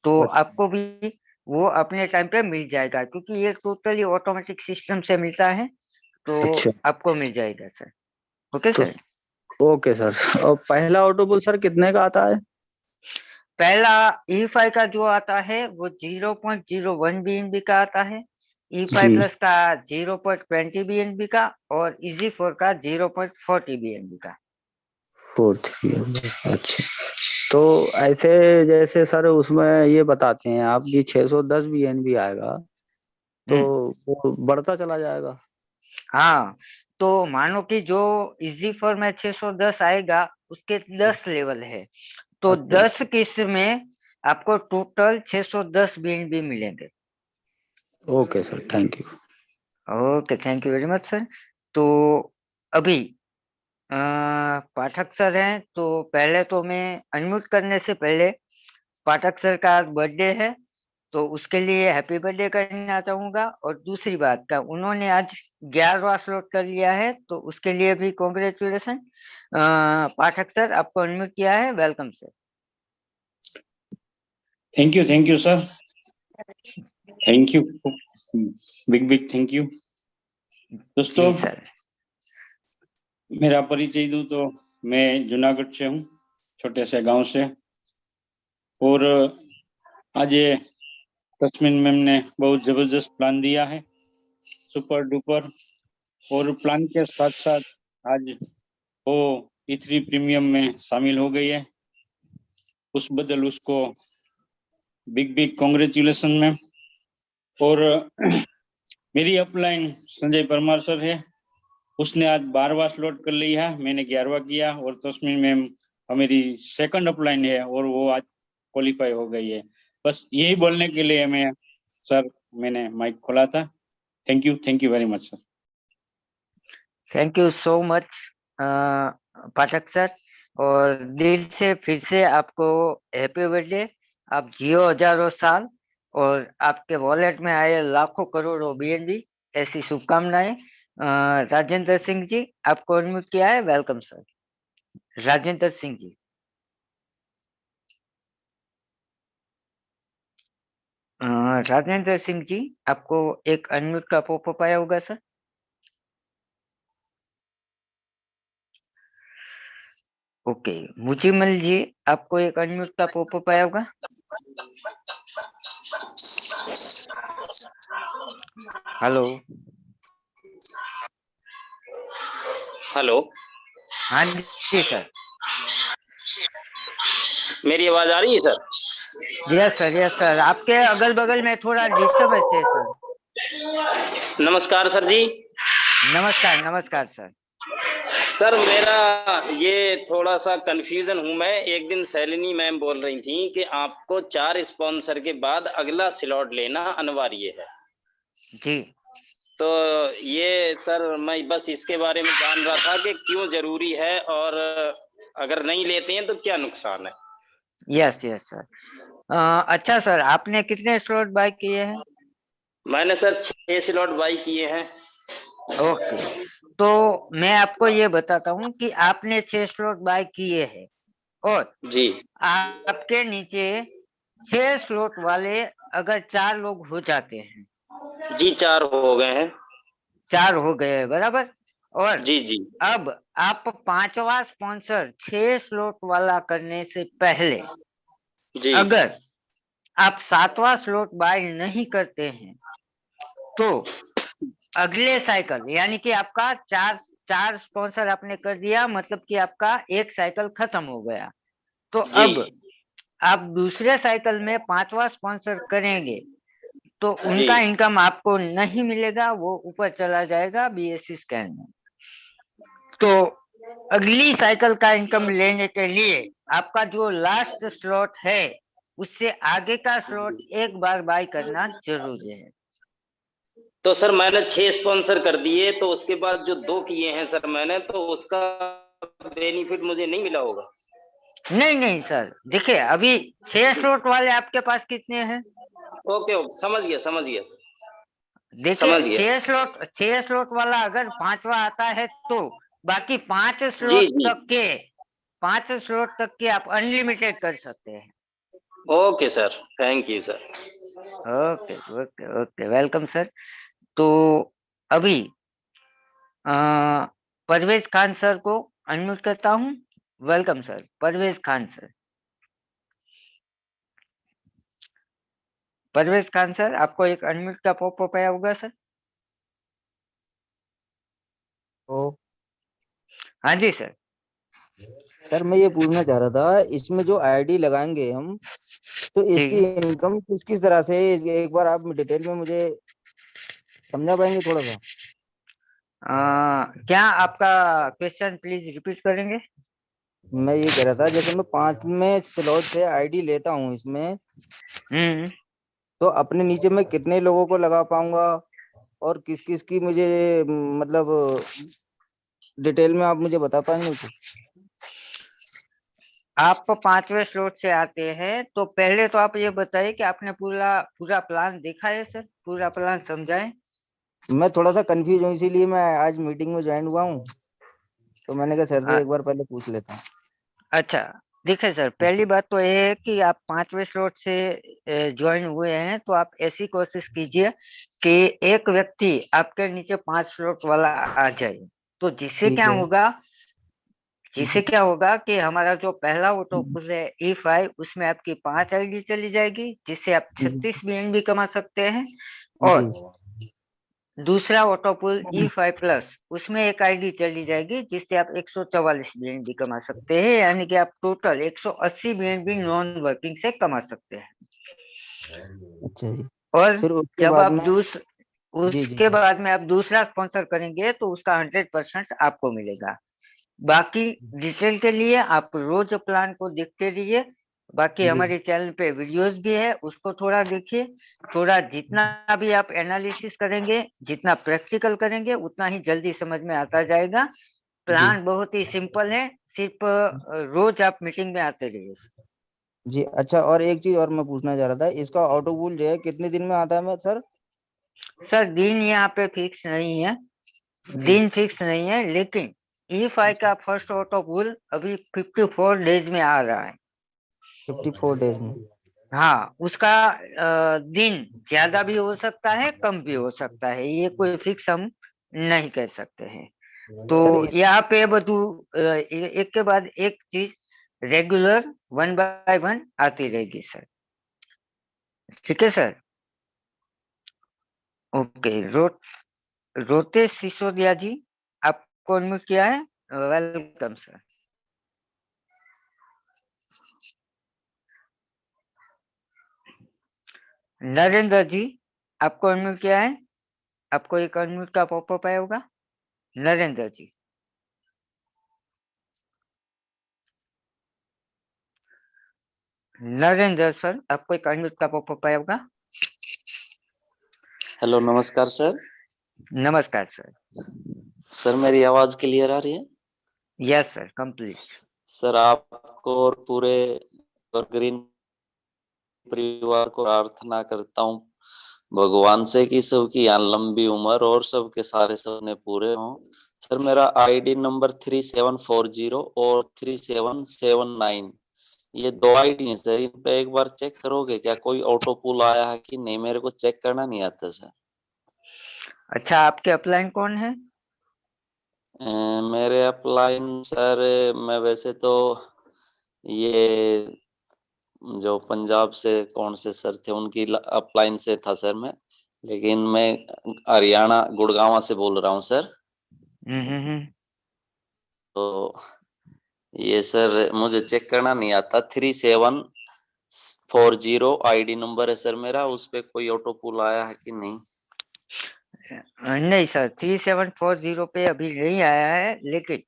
तो अच्छा। आपको भी वो अपने टाइम पे मिल जाएगा, क्योंकि ये टोटली ऑटोमेटिक सिस्टम से मिलता है, तो अच्छा, आपको मिल जाएगा सर। ओके तो सर। Okay sir. और पहला ऑटो पुल सर कितने का आता है? पहला E5 का जो आता है वो 0.01 BNB का आता है, E5 जी, प्लस का 0.20 BNB का, और इजी 4 का 0.40 BNB का। 4 3। अच्छा, तो ऐसे जैसे सर उसमें ये बताते हैं आप कि 610 BNB आएगा तो वो बढ़ता चला जाएगा? हाँ, तो मानो कि जो इजी 4 में 610 आएगा उसके 10 लेवल है, तो अच्छा। 10 किस्त में आपको टोटल 610 BNB मिलेंगे। Okay sir, thank you. Okay, thank you very much sir. तो अभी पाठक सर हैं, तो पहले तो मैं अनम्यूट करने से पहले पाठक सर का बर्थडे है तो उसके लिए हैप्पी बर्थडे करना चाहूंगा। और दूसरी बात का, उन्होंने आज 11वां स्लॉट कर लिया है तो उसके लिए भी कॉन्ग्रेचुलेसन। पाठक सर आपको अनम्यूट किया है, welcome sir. Thank you sir, thank you, big thank you. दोस्तों, सर मेरा परिचय दूं तो मैं जूनागढ़ से हूँ, छोटे से गांव से। और आज ये तस्मीन मैम ने बहुत जबरदस्त प्लान दिया है, सुपर डुपर। और प्लान के साथ साथ आज वो E3 प्रीमियम में शामिल हो गई है, उस बदल उसको बिग कॉन्ग्रेचुलेसन मैम। और मेरी अपलाइन संजय परमार सर है, उसने आज 12वां स्लॉट कर लिया है, मैंने 11वां किया। और तस्मीन मैम मेरी सेकंड अपलाइन है और वो आज क्वालिफाई हो गई है। बस यही बोलने के लिए मैंने माइक खोला था। Thank you very much sir. Thank you so much Pathak sir, और दिल से फिर से आपको हैप्पी बर्थडे। आप जियो हजारों साल और आपके वॉलेट में आए लाखों करोड़ों BNB, ऐसी शुभकामनाएं। राजेंद्र सिंह जी आपको अनम्यूट किया है, वेलकम सर। राजेंद्र सिंह जी। राजेंद्र सिंह जी आपको एक अनम्यूट का पॉपअप आया होगा सर। ओके, मुजीमल जी आपको एक अनम्यूट का पॉपअप आया होगा। हेलो हेलो, हाँ जी सर। मेरी आवाज आ रही है सर? यस सर, आपके अगल बगल में थोड़ा डिस्टर्बेंस है सर। नमस्कार सर जी। नमस्कार सर। सर मेरा ये थोड़ा सा कंफ्यूजन हूं मैं। एक दिन सैलिनी मैम बोल रही थी कि आपको 4 स्पॉन्सर के बाद अगला स्लॉट लेना अनिवार्य है जी। तो ये सर मैं बस इसके बारे में जान रहा था कि क्यों जरूरी है और अगर नहीं लेते हैं तो क्या नुकसान है। Yes sir. अच्छा सर, आपने कितने स्लॉट बाय किए हैं? मैंने सर 6 स्लॉट बाई किए हैं। ओके, तो मैं आपको ये बताता हूँ कि आपने 6 स्लॉट बाय किए हैं और जी आपके नीचे 6 स्लॉट वाले अगर 4 लोग हो जाते हैं। जी 4 हो गए हैं। 4 हो गए, बराबर। और जी अब आप 5वां स्पॉन्सर 6 स्लॉट वाला करने से पहले जी अगर आप 7वां स्लॉट बाय नहीं करते हैं तो अगले साइकिल, यानी कि आपका चार स्पॉन्सर आपने कर दिया, मतलब कि आपका एक साइकिल खत्म हो गया। तो जी। अब आप दूसरे साइकिल में 5वां स्पॉन्सर करेंगे तो जी। उनका इनकम आपको नहीं मिलेगा, वो ऊपर चला जाएगा बीएससी स्कैन में। तो अगली साइकिल का इनकम लेने के लिए आपका जो लास्ट स्लॉट है उससे आगे का स्लॉट एक बार बाय करना जरूरी है। तो सर मैंने 6 स्पॉन्सर कर दिए, तो उसके बाद जो 2 किए हैं सर मैंने, तो उसका बेनिफिट मुझे नहीं मिला होगा? नहीं सर, देखिए अभी 6 स्लॉट वाले आपके पास कितने हैं? ओके ओके, समझ गया समझ गया देखिए समझ गया। 6 स्लॉट वाला अगर 5वां आता है तो बाकी 5 जी स्लॉट जी। तक के 5 स्लॉट तक के आप अनलिमिटेड कर सकते हैं। Okay sir, thank you sir. Okay okay okay, welcome sir. तो अभी परवेज खान सर को अनम्यूट करता हूँ। Welcome sir, Parvez Khan sir. Parvez Khan sir, आपको एक अनम्यूट का पॉपअप आया होगा सर। तो हाँ जी सर। सर मैं ये पूछना चाह रहा था, इसमें जो आईडी लगाएंगे हम, तो जी। इसकी इनकम किस किस तरह से, एक बार आप डिटेल में मुझे समझा पाएंगे थोड़ा सा? क्या आपका क्वेश्चन प्लीज रिपीट करेंगे? मैं ये कह रहा था, जैसे मैं 5 में स्लॉट से आईडी लेता हूँ इसमें, तो अपने नीचे में कितने लोगों को लगा पाऊंगा और किस किस की मुझे मतलब डिटेल में आप मुझे बता पाएंगे कुछ? आप 5वें स्लॉट से आते हैं तो पहले तो आप ये बताइए कि आपने पूरा प्लान देखा है सर, पूरा प्लान समझाएं। मैं थोड़ा सा कंफ्यूज हूँ, इसीलिए मैं आज मीटिंग में ज्वाइन हुआ हूँ, तो मैंने कहा सर से एक बार पहले पूछ लेता हूँ। अच्छा, देखिए सर, पहली बात तो ये है कि आप 5वें स्लॉट से ज्वाइन हुए हैं तो आप ऐसी कोशिश कीजिए कि एक व्यक्ति आपके नीचे 5 स्लॉट वाला आ जाए। तो जिससे क्या होगा कि हमारा जो पहला ऑटो पुल है E5, उसमें आपकी 5 आईडी चली जाएगी, जिससे आप 36 BNB कमा सकते हैं। और दूसरा ऑटो पुल E5+, उसमें एक आईडी चली जाएगी जिससे आप 144 BNB कमा सकते हैं, यानी कि आप टोटल 180 BNB नॉन वर्किंग से कमा सकते हैं। अच्छा जी। और फिर उसके जब बाद आप में उसके बाद में आप दूसरा स्पॉन्सर करेंगे तो उसका 100% आपको मिलेगा। बाकी डिटेल के लिए आप रोज प्लान को देखते रहिए। बाकी हमारे चैनल पे वीडियोस भी है, उसको थोड़ा देखिए। थोड़ा जितना भी आप एनालिसिस करेंगे, जितना प्रैक्टिकल करेंगे, उतना ही जल्दी समझ में आता जाएगा। प्लान बहुत ही सिंपल है, सिर्फ रोज आप मीटिंग में आते रहिए। जी। अच्छा, और एक चीज और मैं पूछना चाह रहा था, इसका ऑटो पूल जो है कितने दिन में आता है मैं सर? सर दिन यहाँ पे फिक्स नहीं है, लेकिन E5 का फर्स्ट ऑटो पुल अभी 54 डेज में आ रहा है। 54 डेज में? हाँ, उसका दिन ज्यादा भी हो सकता है, कम भी हो सकता है, ये कोई फिक्स हम नहीं कह सकते हैं। तो यहाँ पे एक के बाद एक चीज रेगुलर 1 by 1 आती रहेगी सर। ठीक है सर। ओके, रोतेश सिसोदिया जी, आपको अनम्यूट किया है। Welcome sir. नरेंद्र जी, आपको अनम्यूट किया है, आपको एक अनम्यूट का पॉपअप आया होगा। नरेंद्र जी, नरेंद्र सर, आपको एक अनम्यूट का पॉपअप आया होगा। हेलो, नमस्कार सर। नमस्कार सर। सर मेरी आवाज क्लियर आ रही है? Yes sir, complete. सर आपको और पूरे ग्रीन परिवार को प्रार्थना करता हूँ भगवान से कि सबकी यहाँ लंबी उम्र और सबके सारे सपने पूरे हों। सर मेरा आईडी नंबर 3740 और 3779, ये 2 आईडी है सर। इन पे एक बार चेक करोगे क्या, कोई ऑटो पुल आया है कि नहीं? मेरे को चेक करना नहीं आता सर। अच्छा, आपके अपलाइन कौन है? मेरे अपलाइन सर, मैं वैसे तो ये जो पंजाब से कौन से सर थे उनकी अपलाइन से था सर मैं, लेकिन मैं हरियाणा गुड़गांव से बोल रहा हूँ सर। तो ये सर मुझे चेक करना नहीं आता। 3740 आईडी नंबर है सर मेरा, उस पे कोई ऑटो पुल आया है कि नहीं? नहीं सर, 3740 पे अभी नहीं आया है, लेकिन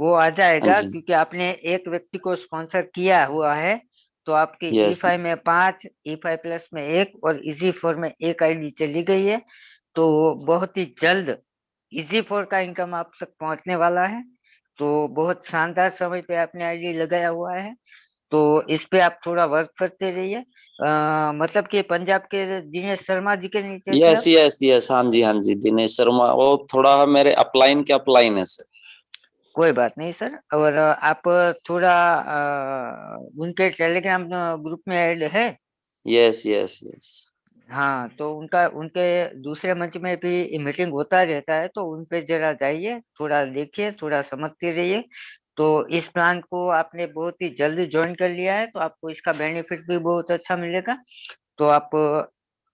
वो आ हाँ जाएगा जी। क्योंकि आपने एक व्यक्ति को स्पॉन्सर किया हुआ है। तो आपकी यस। E5 में 5, E5 प्लस में 1 और Easy4 में 1 आईडी चली गई है। तो बहुत ही जल्द Easy4 का इनकम आप तक पहुंचने वाला है। तो बहुत शानदार समय पे आपने आईडी लगाया हुआ है, तो इस पे आप थोड़ा वर्क करते रहिए। मतलब कि पंजाब के दिनेश शर्मा जी के नीचे थे यस आप? यस यस, हाँ जी हाँ जी, दिनेश शर्मा। वो थोड़ा मेरे अपलाइन के अपलाइन है सर। कोई बात नहीं सर। और आप थोड़ा उनके टेलीग्राम ग्रुप में ऐड है? Yes yes yes. हाँ, तो उनके दूसरे मंच में भी मीटिंग होता रहता है, तो उन पे जरा जाइए, थोड़ा देखिए, थोड़ा समझते रहिए। तो इस प्लान को आपने बहुत ही जल्दी ज्वाइन कर लिया है, तो आपको इसका बेनिफिट भी बहुत अच्छा मिलेगा। तो आप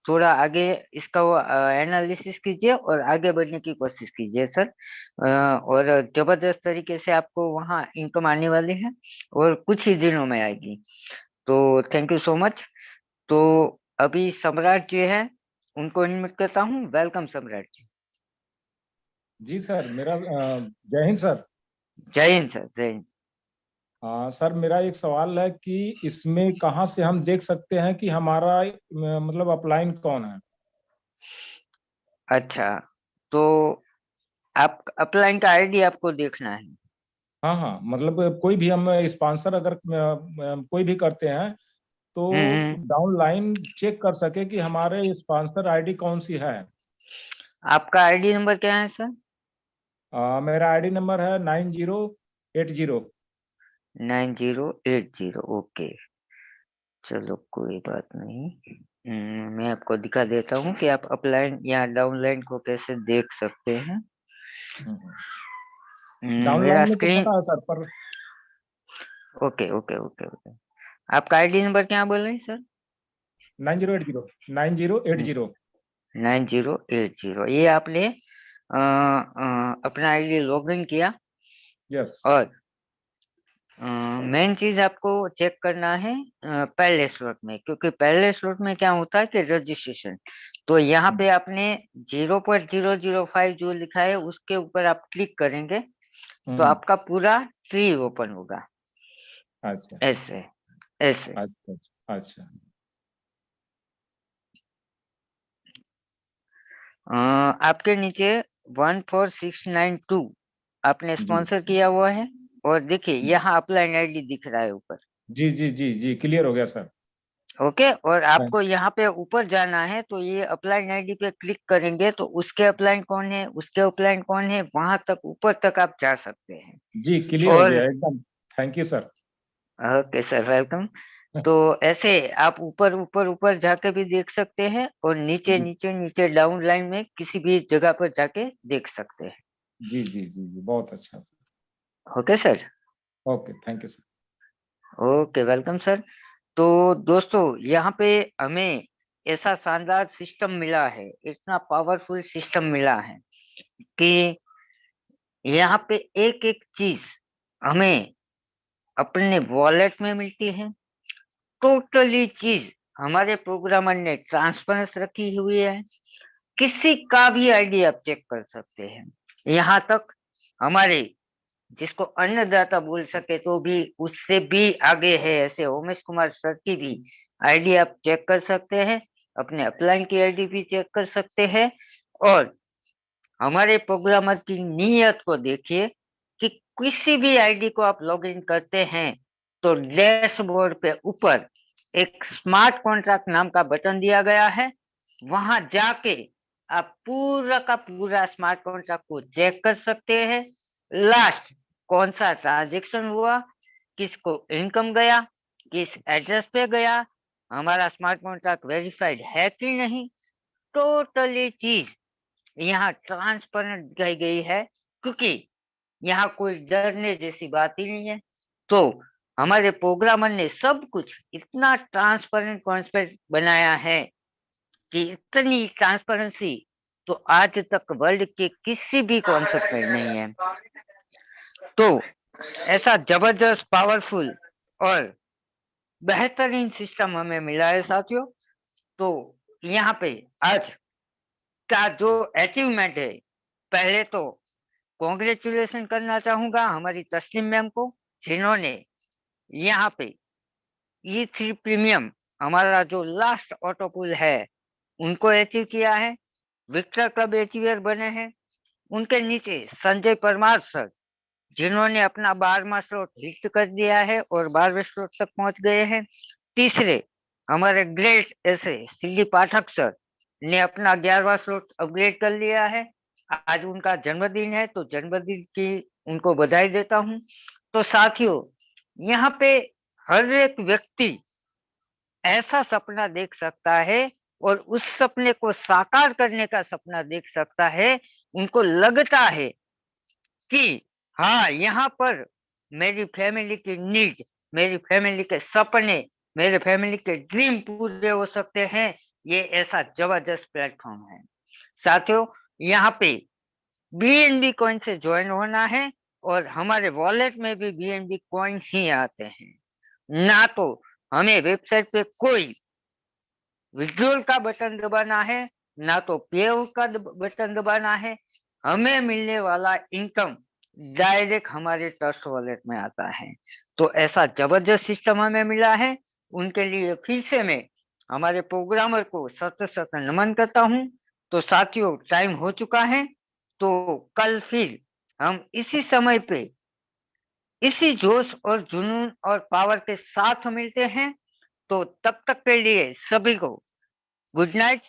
थोड़ा आगे इसका वो एनालिसिस कीजिए और आगे बढ़ने की कोशिश कीजिए सर। और जबरदस्त तरीके से आपको वहाँ इनकम आने वाली है और कुछ ही दिनों में आएगी। तो थैंक यू सो मच। तो अभी सम्राट जी हैं, उनको इनवाइट करता हूँ। वेलकम सम्राट जी। जी सर, मेरा जय हिंद सर। जय हिंद सर, जय हिंद। सर मेरा एक सवाल है कि इसमें कहाँ से हम देख सकते हैं कि हमारा मतलब अपलाइन कौन है? अच्छा, तो आप अपलाइन का आईडी आपको देखना है। हाँ हाँ, मतलब कोई भी हम स्पॉन्सर अगर कोई भी करते हैं तो डाउन लाइन चेक कर सके कि हमारे स्पॉन्सर आईडी कौन सी है। आपका आईडी नंबर क्या है सर? मेरा आईडी नंबर है 9080। 9080, ओके। चलो कोई बात नहीं। मैं आपको दिखा देता हूँ कि आप अपलाइन या डाउनलाइन को कैसे देख सकते हैं। डाउन मेरा लाइन में तो स्क्रीन, पता है सर, पर ओके ओके ओके ओके। आपका आईडी नंबर क्या बोल रहे हैं सर? 9080 9080। 9080, ये आपने अपना आईडी लॉगिन किया। यस। और मेन चीज आपको चेक करना है पहले स्लॉट में, क्योंकि पहले स्लॉट में क्या होता है कि रजिस्ट्रेशन। तो यहाँ पे आपने 0.005 जो लिखा है उसके ऊपर आप क्लिक करेंगे तो आपका पूरा ट्री ओपन होगा। अच्छा ऐसे ऐसे। अच्छा अच्छा अच्छा। आपके नीचे 14692 आपने जी स्पॉन्सर किया हुआ है। और देखिए यहाँ अपलाइन आईडी दिख रहा है ऊपर। जी जी जी जी, क्लियर हो गया सर। ओके, और आपको यहाँ पे ऊपर जाना है, तो ये अप्लाइन आईडी पे क्लिक करेंगे तो उसके अप्लाइन कौन है, उसके अप्लाइन कौन है, वहां तक ऊपर तक आप जा सकते हैं। जी क्लियर हो और गया एकदम। Thank you sir. Okay sir, welcome. तो ऐसे आप ऊपर ऊपर ऊपर जाके भी देख सकते हैं और नीचे जी नीचे नीचे डाउन लाइन में किसी भी जगह पर जाके देख सकते हैं। जी जी जी जी, बहुत अच्छा sir. Okay sir. Okay, thank you sir. Okay, welcome sir. तो दोस्तों, यहाँ पे हमें ऐसा शानदार सिस्टम मिला है, इतना पावरफुल सिस्टम मिला है कि यहाँ पे एक एक चीज हमें अपने वॉलेट में मिलती है। टोटली चीज हमारे प्रोग्रामर ने ट्रांसपेरेंस रखी हुई है। किसी का भी आईडी आप चेक कर सकते हैं। यहाँ तक हमारे, जिसको अन्नदाता बोल सके तो भी उससे भी आगे है, ऐसे उमेश कुमार सर की भी आईडी आप चेक कर सकते हैं। अपने अपलाइन की आईडी भी चेक कर सकते हैं। और हमारे प्रोग्रामर की नीयत को देखिए कि किसी भी आईडी को आप लॉगिन करते हैं तो डैशबोर्ड पे ऊपर एक स्मार्ट कॉन्ट्रैक्ट नाम का बटन दिया गया है। वहां जाके आप पूरा का पूरा स्मार्ट कॉन्ट्रैक्ट को चेक कर सकते हैं। लास्ट कौन सा ट्रांजेक्शन हुआ, किसको इनकम गया, किस एड्रेस पे गया, हमारा स्मार्ट कॉन्ट्रैक्ट वेरीफाइड है कि नहीं, टोटली चीज यहाँ ट्रांसपेरेंट दिखाई गई है। क्योंकि यहाँ कोई डरने जैसी बात ही नहीं है। तो हमारे प्रोग्रामर ने सब कुछ इतना ट्रांसपेरेंट कॉन्सपेक्ट बनाया है कि इतनी ट्रांसपेरेंसी तो आज तक वर्ल्ड के किसी भी कॉन्सेप्ट में नहीं है। तो ऐसा जबरदस्त, पावरफुल और बेहतरीन सिस्टम हमें मिला है साथियों। तो यहाँ पे आज का जो अचीवमेंट है, पहले तो कॉन्ग्रेचुलेशन करना चाहूंगा हमारी तस्लीम मैम को, जिन्होंने यहाँ पे E3 प्रीमियम हमारा जो लास्ट ऑटो पुल है उनको अचीव किया है, विक्टर क्लब अचीवर बने हैं। उनके नीचे संजय परमार सर, जिन्होंने अपना 12वां स्लॉट हिट कर दिया है और 12वें स्लॉट तक पहुंच गए हैं। तीसरे हमारे ग्रेट ऐसे सीडी पाठक सर ने अपना 11वां स्लॉट अपग्रेड कर लिया है। आज उनका जन्मदिन है, तो जन्मदिन की उनको बधाई देता हूं। तो साथियों, यहाँ पे हर एक व्यक्ति ऐसा सपना देख सकता है और उस सपने को साकार करने का सपना देख सकता है। उनको लगता है कि हाँ, यहाँ पर मेरी फैमिली की नीड, मेरी फैमिली के सपने, मेरे फैमिली के ड्रीम पूरे हो सकते हैं। ये ऐसा जबरदस्त प्लेटफॉर्म है साथियों। यहाँ पे BNB कॉइन से ज्वाइन होना है और हमारे वॉलेट में भी BNB कॉइन ही आते हैं। ना तो हमें वेबसाइट पे कोई विड्रॉल का बटन दबाना है, ना तो पे का बटन दबाना है। हमें मिलने वाला इनकम डायरेक्ट हमारे ट्रस्ट वॉलेट में आता है। तो ऐसा जबरदस्त सिस्टम हमें मिला है। उनके लिए फिर से मैं हमारे प्रोग्रामर को सत नमन करता हूं। तो साथियों, टाइम हो चुका है, तो कल फिर हम इसी समय पे इसी जोश और जुनून और पावर के साथ मिलते हैं। तो तब तक के लिए सभी को गुड नाइट।